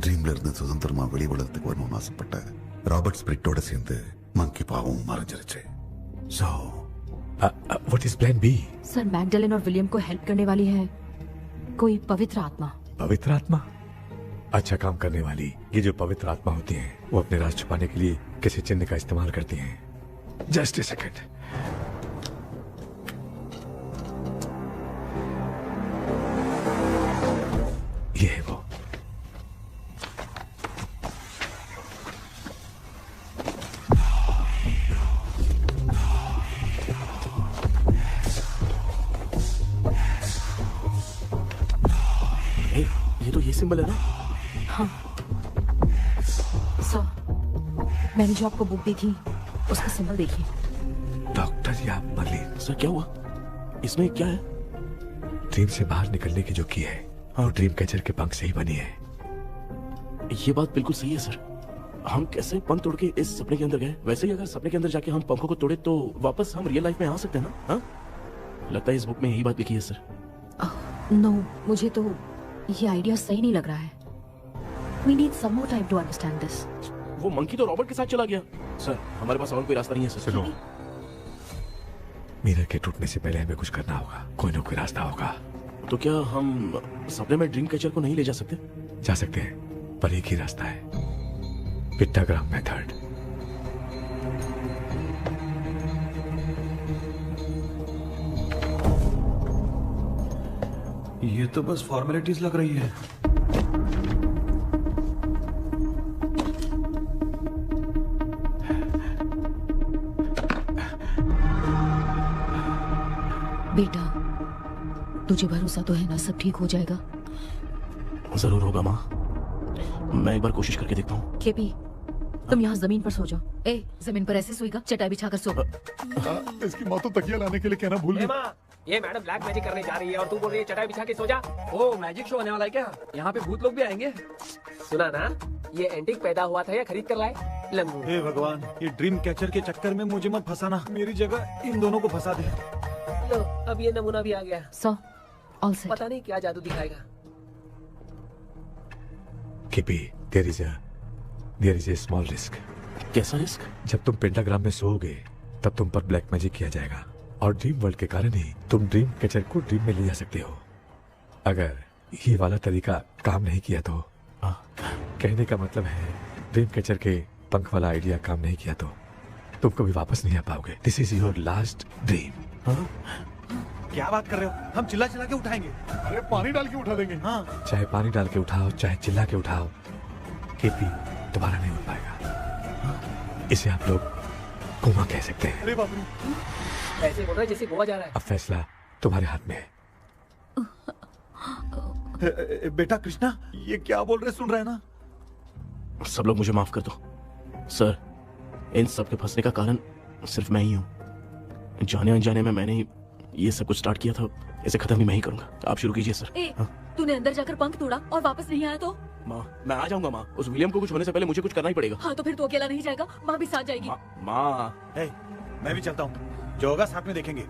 ட்ரீம்ல இருந்து சுதந்திரமா வெளி உலகத்துக்கு வரணும்னு ஆசைப்பட்ட ராபர்ட் ஸ்பிரிட்டோட சேர்ந்து मंकी पावों मरंजरचे. So, what is plan B? Sir Magdalene और विलियम को हेल्प करने वाली है कोई पवित्र आत्मा. पवित्र आत्मा? अच्छा काम करने वाली ये जो पवित्र आत्मा होती हैं, वो अपने राज छुपाने के लिए किसी चिन्ह का इस्तेमाल करती हैं. Just a second. ये है वो. ये सिंबल है ना? हाँ सर, मैंने जो आपको बुक दी थी उसका सिंबल देखिए. डॉक्टर या मर्लिन. सर क्या हुआ? इसमें क्या है? ड्रीम से बाहर निकलने की जो की है वो ड्रीम कैचर के पंख से ही बनी है. ये बात बिल्कुल सही है सर. हम कैसे पंख तोड़ के इस सपने के अंदर गए? वैसे ही अगर सपने के अंदर जाके हम पंखों को तोड़े तो वापस हम रियल लाइफ में आ सकते हैं ना? हाँ? लगता है इस बुक में यही बात लिखी है सर. नो, मुझे तो ये आइडिया सही नहीं लग रहा है. We need some more time to understand this. वो मंकी तो रॉबर्ट के साथ चला गया. सर हमारे पास और कोई रास्ता नहीं है सर. सुनो, मिरर के टूटने से पहले हमें कुछ करना होगा. कोई ना कोई रास्ता होगा. तो क्या हम सपने में ड्रीम कैचर को नहीं ले जा सकते? जा सकते हैं, पर एक ही रास्ता है. पिक्टाग्राम मेथड. ये तो बस फॉर्मेलिटीज लग रही है. बेटा, तुझे भरोसा तो है ना सब ठीक हो जाएगा? जरूर होगा माँ. मैं एक बार कोशिश करके देखता हूँ. केपी, तुम यहाँ जमीन पर सो जाओ. ए, जमीन पर ऐसे सोएगा? चटाई बिछाकर सो. इसकी माँ तो तकिया लाने के लिए कहना भूल गई. ये मैडम ब्लैक मैजिक करने जा रही है और तू बोल रही है चटाई बिछा के सो जा. ओ, मैजिक शो होने वाला है क्या? यहाँ पे भूत लोग भी आएंगे. सुना ना, ये एंटीक पैदा हुआ था या खरीद कर लाए? लंगू. हे भगवान, ये ड्रीम कैचर के चक्कर में मुझे मत फंसाना. मेरी जगह इन दोनों को फंसा दे. लो, अब ये नमूना भी आ गया. सो, ऑल सेट. पता नहीं क्या जादू दिखाएगा. KP, there is a small risk. कैसा रिस्क? जब तुम पेंटाग्राम में सोओगे तब तुम पर ब्लैक मैजिक किया जाएगा और ड्रीम वर्ल्ड के कारण ही तुम ड्रीम कैचर को ड्रीम में ले जा सकते हो. अगर ये वाला तरीका काम नहीं किया तो कहने का मतलब है ड्रीम कैचर के पंख वाला आइडिया काम नहीं किया तो तुम कभी वापस नहीं आ पाओगे. This is your last dream. क्या बात कर रहे हो? हम चिल्ला चिल्ला के उठाएंगे. अरे पानी डाल के उठा देंगे. हाँ, चाहे पानी डाल के उठाओ चाहे चिल्ला के उठाओ, केपी दोबारा नहीं उठ पाएगा. इसे आप लोग कोमा कह सकते हैं. अरे बाप रे, ऐसे बोल रहा है जैसे गोवा जा रहा है. अब फैसला तुम्हारे हाथ में है. बेटा कृष्णा, ये क्या बोल रहे सुन रहे हैं ना? सब लोग मुझे माफ कर दो सर. इन सब के फंसने का कारण सिर्फ मैं ही हूँ. जाने अनजाने में मैंने ये सब कुछ स्टार्ट किया था. इसे खत्म भी मैं ही करूंगा. आप शुरू कीजिए सर. तूने अंदर जाकर पंख तोड़ा और वापस नहीं आया तो? माँ, मैं आ जाऊंगा माँ. उस विलियम को कुछ होने से पहले मुझे कुछ करना ही पड़ेगा. हाँ, तो फिर तू अकेला नहीं जाएगा, माँ भी साथ जाएगी. माँ, मैं भी चलता हूँ. जो होगा साथ में देखेंगे.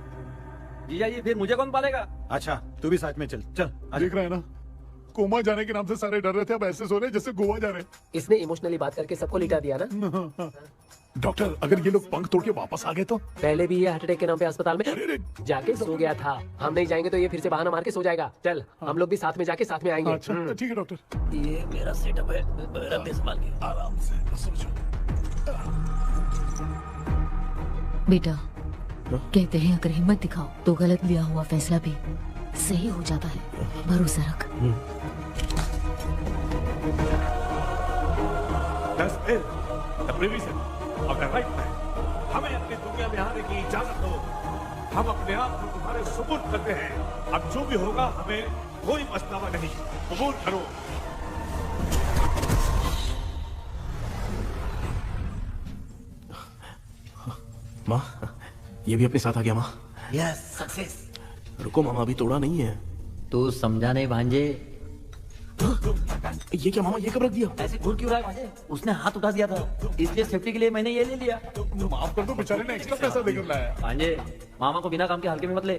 जीजा जी, फिर मुझे कौन पालेगा? अच्छा, तू भी साथ में चल. चल देख रहा है ना, कोमा जाने के नाम से सारे डर रहे थे, अब ऐसे सो रहे जैसे गोवा जा रहे। इसने इमोशनली बात करके सबको लिटा दिया ना। डॉक्टर, अगर ये लोग पंख तोड़ के वापस आ गए तो? पहले भी ये हार्ट अटैक के नाम पे अस्पताल में जाके सो गया था। हम नहीं जाएंगे तो ये फिर से बहाना मार के सो जाएगा। चल हम लोग भी साथ में जाके साथ में आएंगे। अच्छा ठीक है डॉक्टर। ये मेरा सेटअप है, रख दे संभाल के। आराम से सोचो। बेटा, कहते हैं अगर हिम्मत दिखाओ तो गलत लिया हुआ फैसला भी सही हो जाता है। भरोसा रख। हमें अपनी दुनिया में आने की इजाजत दो। हम अपने आप को तुम्हारे सुपुर्द करते हैं। अब जो भी होगा हमें कोई पछतावा नहीं। कबूल करो। माँ, ये भी अपने साथ आ गया माँ। Yes, success. रुको मामा, अभी तोड़ा नहीं है। तू समझा नहीं भांजे। ये क्या मामा, ये कब रख दिया? ऐसे घूर क्यों रहा है भांजे? उसने हाथ उठा दिया था, इसलिए सेफ्टी के लिए मैंने ये ले लिया। माफ कर दो, बेचारे ने एक्स्ट्रा पैसा देकर लाया। भांजे, मामा को बिना काम के हल्के में मत ले।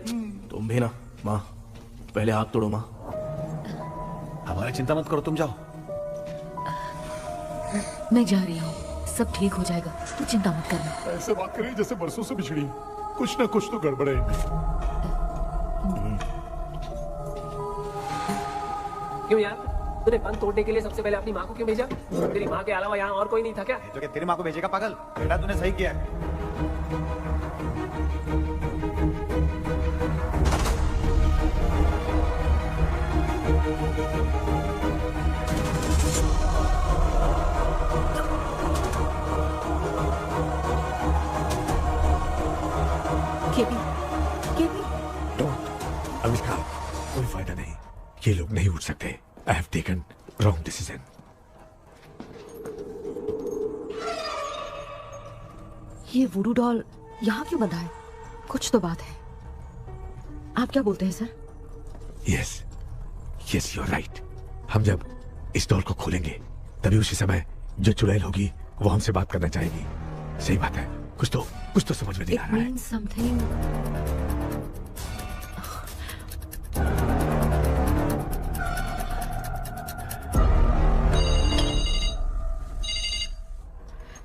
तुम भी ना माँ, पहले हाथ तोड़ो माँ। हमारी चिंता मत करो, तुम जाओ। मैं जा रही हूँ, सब ठीक हो जाएगा, तू चिंता मत करना। ऐसे बात करिए जैसे बरसों से बिछड़ी। कुछ ना कुछ तो गड़बड़ है। क्यों यार, तूने बंद तोड़ने के लिए सबसे पहले अपनी माँ को क्यों भेजा? तेरी माँ के अलावा यहाँ और कोई नहीं था क्या? तो क्या तेरी माँ को भेजेगा पागल? बेटा तूने सही किया है। आविष्कार, कोई फायदा नहीं। ये लोग नहीं उठ सकते। I have taken wrong decision. ये वुडू डॉल यहाँ क्यों बंधा है? कुछ तो बात है। आप क्या बोलते हैं sir? Yes yes, you are right. हम जब इस डॉल को खोलेंगे तभी उसी समय जो चुड़ैल होगी वो हमसे बात करना चाहेगी। सही बात है। कुछ तो समझ में नहीं आ रहा है। Something.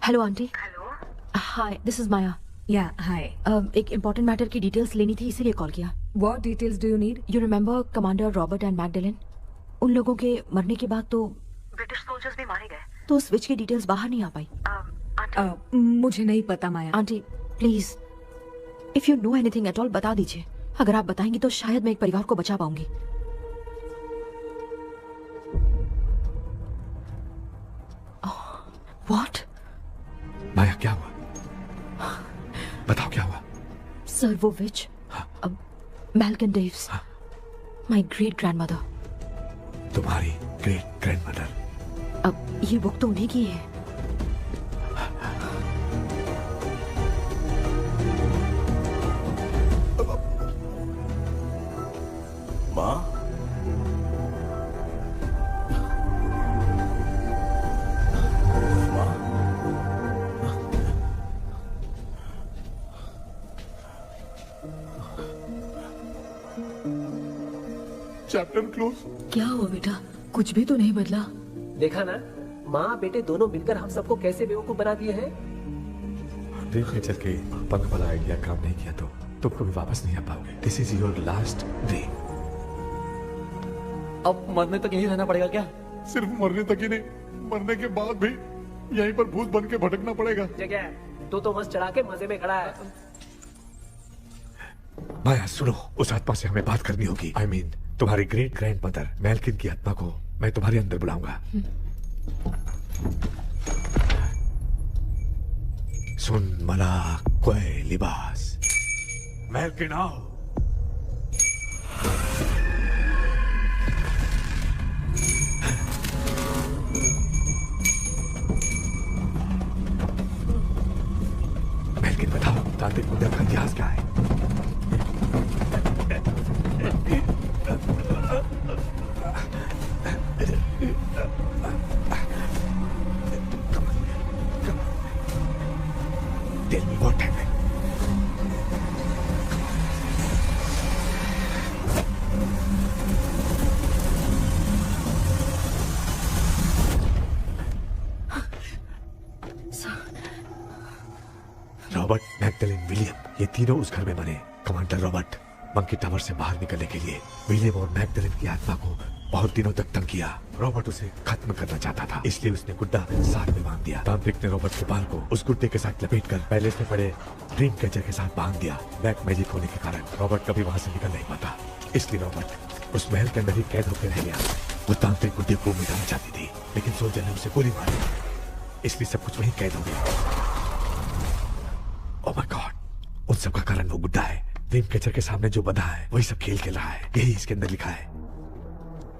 Hello aunty. Hello, hi, this is Maya. Yeah hi. एक इम्पोर्टेंट मैटर की डिटेल्स लेनी थी, इसीलिए कॉल किया। What details do you need? You remember commander Robert and Magdalene? उन लोगों के मरने के बाद तो ब्रिटिश सोल्जर्स भी मारे गए, तो स्विच की डिटेल्स बाहर नहीं आ पाई। मुझे नहीं पता Maya. Aunty please, if you know anything at all बता दीजिए। अगर आप बताएंगी तो शायद मैं एक परिवार को बचा पाऊंगी। व्हाट? माया, क्या हुआ? बताओ क्या हुआ? सर वो विच, मैल्कन डेव्स, माय ग्रेट ग्रैंडमदर। तुम्हारी ग्रेट ग्रैंडमदर? अब ये बुक तो उन्हीं की है। माँ, चैप्टर क्लोज। क्या हुआ बेटा? कुछ भी तो नहीं बदला। देखा ना, माँ बेटे दोनों मिलकर हम सबको कैसे बेवकूफ बना दिए हैं। ड्रीम कैचर के पंख वाला आइडिया काम नहीं किया तो तुम कभी वापस नहीं आ पाओगे। This is your last dream. अब मरने तक यहीं रहना पड़ेगा क्या? सिर्फ मरने तक ही नहीं, मरने के बाद भी यहीं पर भूत बन के भटकना पड़ेगा। जगह तू तो मस्त चढ़ा के मजे में खड़ा है। माया सुनो, उस आत्मा से हमें बात करनी होगी। आई मीन तुम्हारी ग्रेट ग्रैंडमदर मैल्किन की आत्मा को मैं तुम्हारे अंदर बुलाऊंगा। सुन मला कोई लिबास, मैल्किन आओ। मैल्किन बताओ, तांत्रिक मुद्रा का इतिहास क्या है? Tell me what happened. तीनों उस घर में मरे। कमांडर रॉबर्ट मंकी टावर से बाहर निकलने के लिए विलियम और मैगडलेन की आत्मा को बहुत दिनों तक तंग किया। रॉबर्ट उसे खत्म करना चाहता था, इसलिए उसने गुड्डा साथ में बांध दिया। तांत्रिक ने रॉबर्ट के बाल को उस गुड्डे के साथ लपेटकर पैलेस में पड़े ड्रीम कैचर के साथ बांध दिया। ब्लैक मैजिक होने के कारण रॉबर्ट कभी वहां से निकल नहीं पाता, इसलिए रॉबर्ट उस महल के अंदर ही कैद होकर रह गया। वो तांत्रिक गुड्डे को मिटाना चाहती थी, लेकिन सोल्जर ने उसे गोली मारी, इसलिए सब कुछ वहीं कैद हो गया। ओह माय गॉड, उन सब का कारण वो गुड्डा है। ड्रीम कैचर के सामने जो बंधा है वही सब खेल खेल रहा है, यही इसके अंदर लिखा है।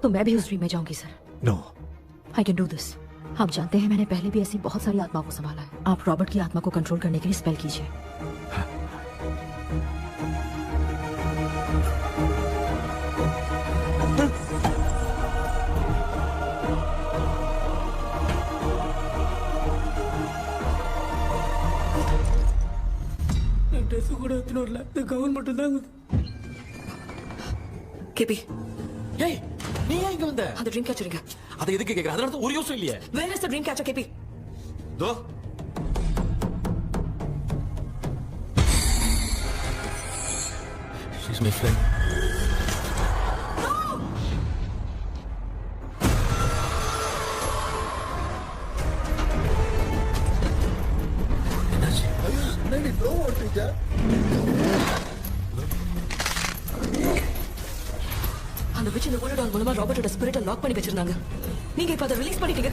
तो मैं भी उस ड्रीम में जाऊंगी sir? No, I can do this. आप जानते हैं मैंने पहले भी ऐसी बहुत सारी आत्माओं को संभाला है। आप रॉबर्ट की आत्मा को कंट्रोल करने के लिए स्पेल कीजिए। கேபி ஏய் நீ ஏன் இங்க வந்த? அந்த ட்ரீம் கேச்சர் எங்க? அது எதுக்கு கேக்குற? அதனால ஒரு யூஸ் இல்லையே. Where is the dream catcher, கேபி? தோ She's my friend. அந்த விட்ச் இந்த போலடால் மூலமா ராபர்ட்டோட ஸ்பிரிட்டை லாக் பண்ணி வச்சிருந்தாங்க. நீங்க இப்ப அதை ரிலீஸ் பண்ணிட்டீங்க.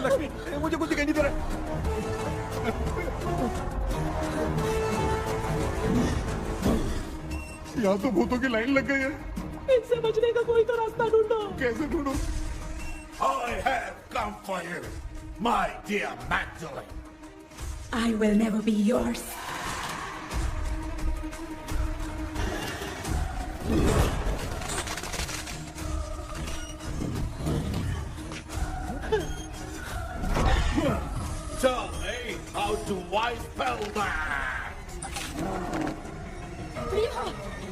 लक्ष्मी, मुझे कुछ दिखाई नहीं दे रहा। यहाँ तो भूतों की लाइन लग गई है। इनसे बचने का कोई तो रास्ता ढूंढो। कैसे ढूंढो? I have come for you, my dear Magdalene. I will never be yours. Tell me, how do I spell that?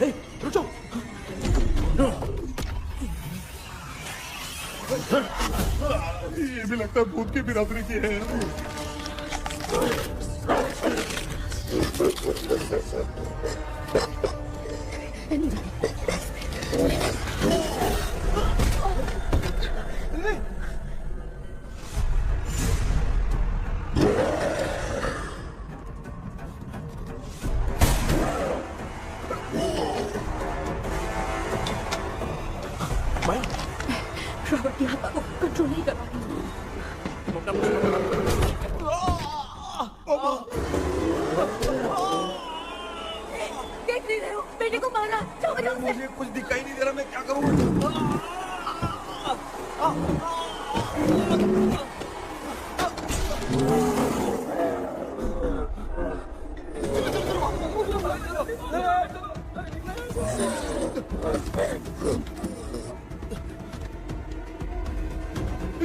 Hey, रुक जाओ। ये भी लगता है भूत की बिरादरी की है। रॉबर्ट की आत्मा को कंट्रोल नहीं कर पा रही। देख नहीं रहे हो? बेटे को मारा। मुझे कुछ दिखाई नहीं दे रहा, मैं क्या करूँ?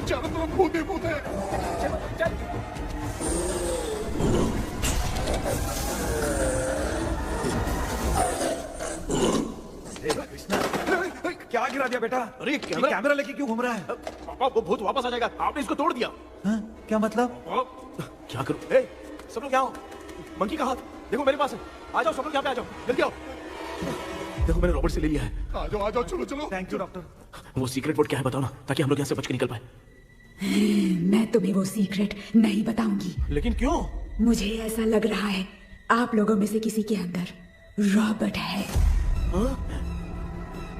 चारों तरफ भूत ही भूत है। क्या गिरा दिया बेटा? अरे कैमरा लेके क्यों घूम रहा है? पापा वो भूत वापस आ जाएगा, आपने इसको तोड़ दिया। क्या मतलब? क्या करूं? ए, सब लोग यहाँ आओ। मंकी का हाथ देखो मेरे पास है। आ जाओ सब लोग यहाँ पे, आ जाओ जल्दी आओ। देखो मैंने रॉबर्ट से ले लिया है। आ जाओ चलो चलो। Thank you doctor. वो सीक्रेट वर्ड क्या है बताओ ना, ताकि हम लोग यहाँ से बच के निकल पाए। मैं तुम्हें वो सीक्रेट नहीं बताऊंगी। लेकिन क्यों? मुझे ऐसा लग रहा है आप लोगों में से किसी के अंदर रॉबर्ट है।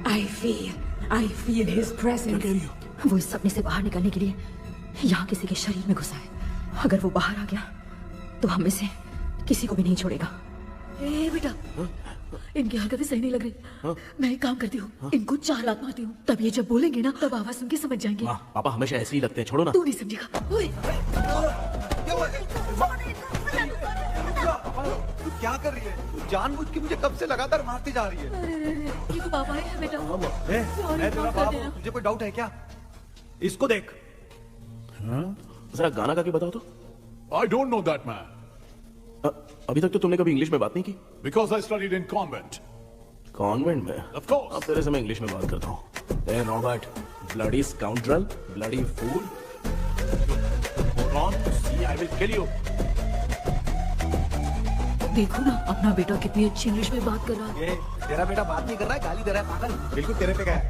I feel his presence. वो इस सपने से बाहर निकलने के लिए यहाँ किसी के शरीर में घुसा है। अगर वो बाहर आ गया तो हम में से किसी को भी नहीं छोड़ेगा। ए बेटा, इनकी हरकतें सही नहीं लग रही। मैं एक काम करती हूँ, इनको 4 लात मारती हूँ, तब ये जब बोलेंगे ना तब आवाज सुन के समझ जाएंगे। पापा हमेशा ऐसे ही लगते हैं, छोड़ो ना। तू नहीं समझेगा। क्या कर रही है? जानबूझ के मुझे कब से लगातार मारती जा रही है। ये तो पापा है बेटा। मैं तेरा बाप हूँ, तुझे कोई डाउट है क्या? इसको देख। जरा गाना गा के बताओ तो। I don't know that man. अभी तक तो तुमने कभी इंग्लिश में बात नहीं की। Because I studied in convent. Convent में? Of course. अब तेरे से मैं इंग्लिश में बात करता हूँ। Hey Robert, bloody scoundrel, bloody fool. Hold on, see, I will kill you. देखो ना अपना बेटा कितनी अच्छी इंग्लिश में बात कर रहा है। ये तेरा बेटा बात नहीं कर रहा है, गाली दे रहा है पागल। बिल्कुल तेरे पे क्या है?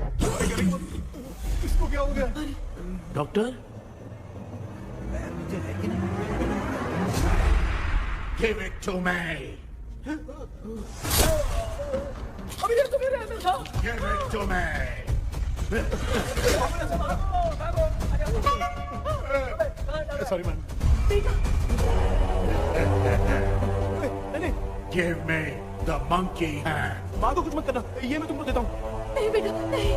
इसको क्या हो गया? डॉक्टर? मुझे है कि नहीं? Give it to me. अभी ये तो मेरे अंदर था। Give it to me. Sorry man. Give me the monkey hand. माँ को कुछ मत करना, ये मैं तुमको देता हूँ। नहीं बेटा नहीं,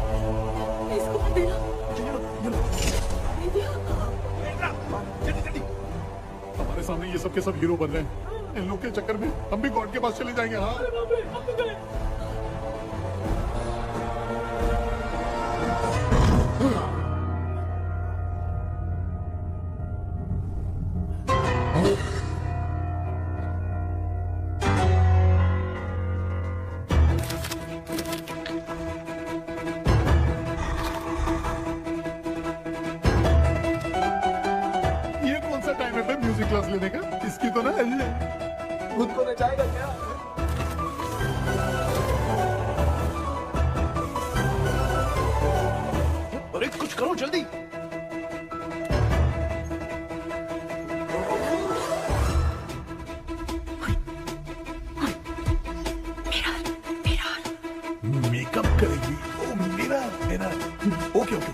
इसको मत देना। हमारे सामने ये सब के सब हीरो बन रहे हैं। इन लोग के चक्कर में हम भी गॉड के पास चले जाएंगे। हाँ क्लास लेने का? इसकी तो ना खुद को नचाएगा क्या? अरे कुछ करो जल्दी। मेकअप करेगी? ओ मेरा मेरा okay okay.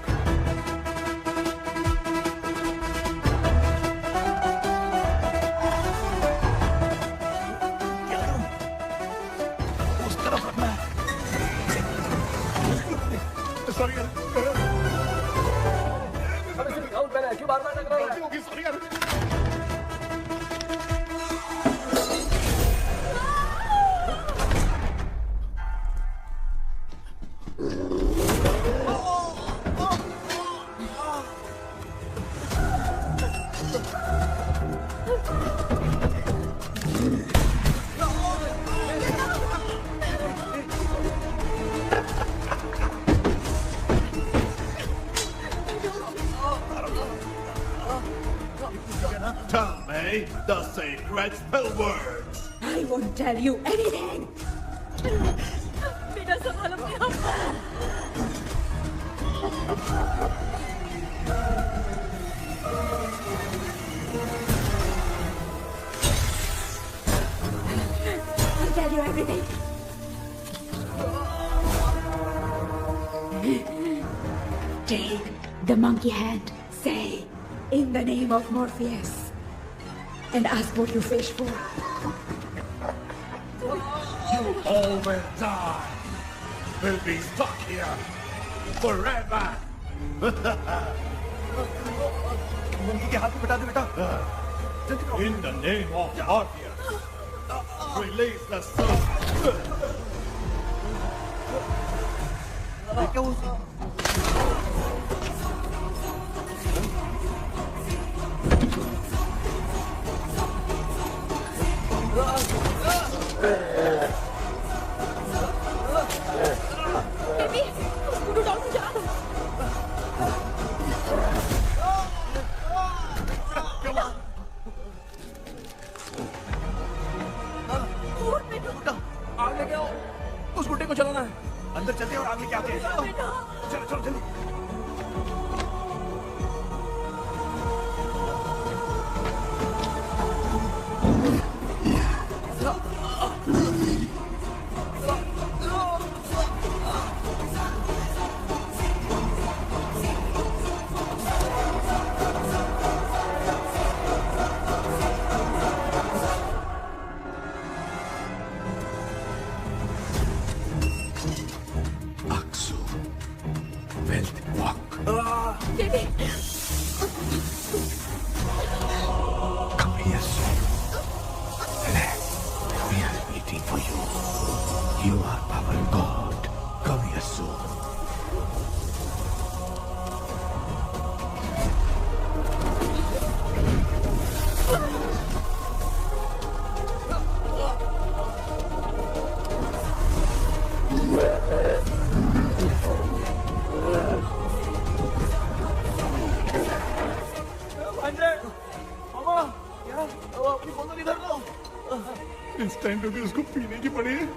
Tell me the sacred spell words. I won't tell you anything. बेटा संभाल अपने आप I'll tell you everything. Take the monkey hand. Say, in the name of Morpheus, and ask what you fish for. You all will die. Will be stuck here forever. Monkey के हाथ में बिठा दे बेटा। In the name of Morpheus, release the sun. क्या उस baby scooter down से चला दो। आग लेके आओ, उस गुड्डे को चलाना है। अंदर चलते और आग लेके आते हैं। चलो चलो जल्दी। इंस्टेंट होगी, उसको पीने की पड़ी है।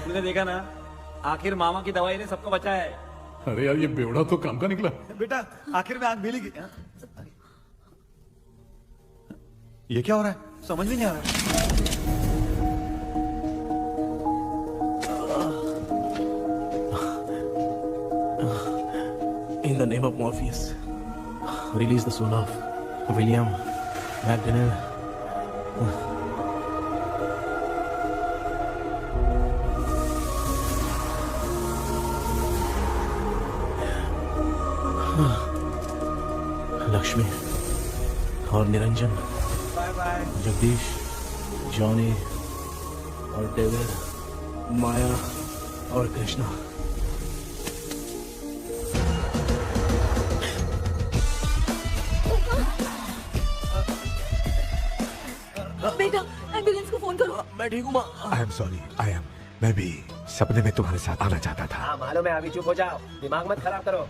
तुमने देखा ना, आखिर मामा की दवाई ने सबको बचाया है। अरे यार, ये बेवड़ा तो काम का निकला। बेटा आखिर में आग मिलेगी। ये क्या हो रहा है, समझ में नहीं आ रहा। In the name of Morpheus, release the soul of William McDaniel. Lakshmi और निरंजन, जगदीश, जॉनी और डेविड, माया और कृष्णा। बेटा एम्बुलेंस को फोन करो। मैं ठीक हूँ माँ। I am sorry, I am. मैं भी सपने में तुम्हारे साथ आना चाहता था। हाँ मालूम है, अभी चुप हो जाओ, दिमाग मत खराब करो।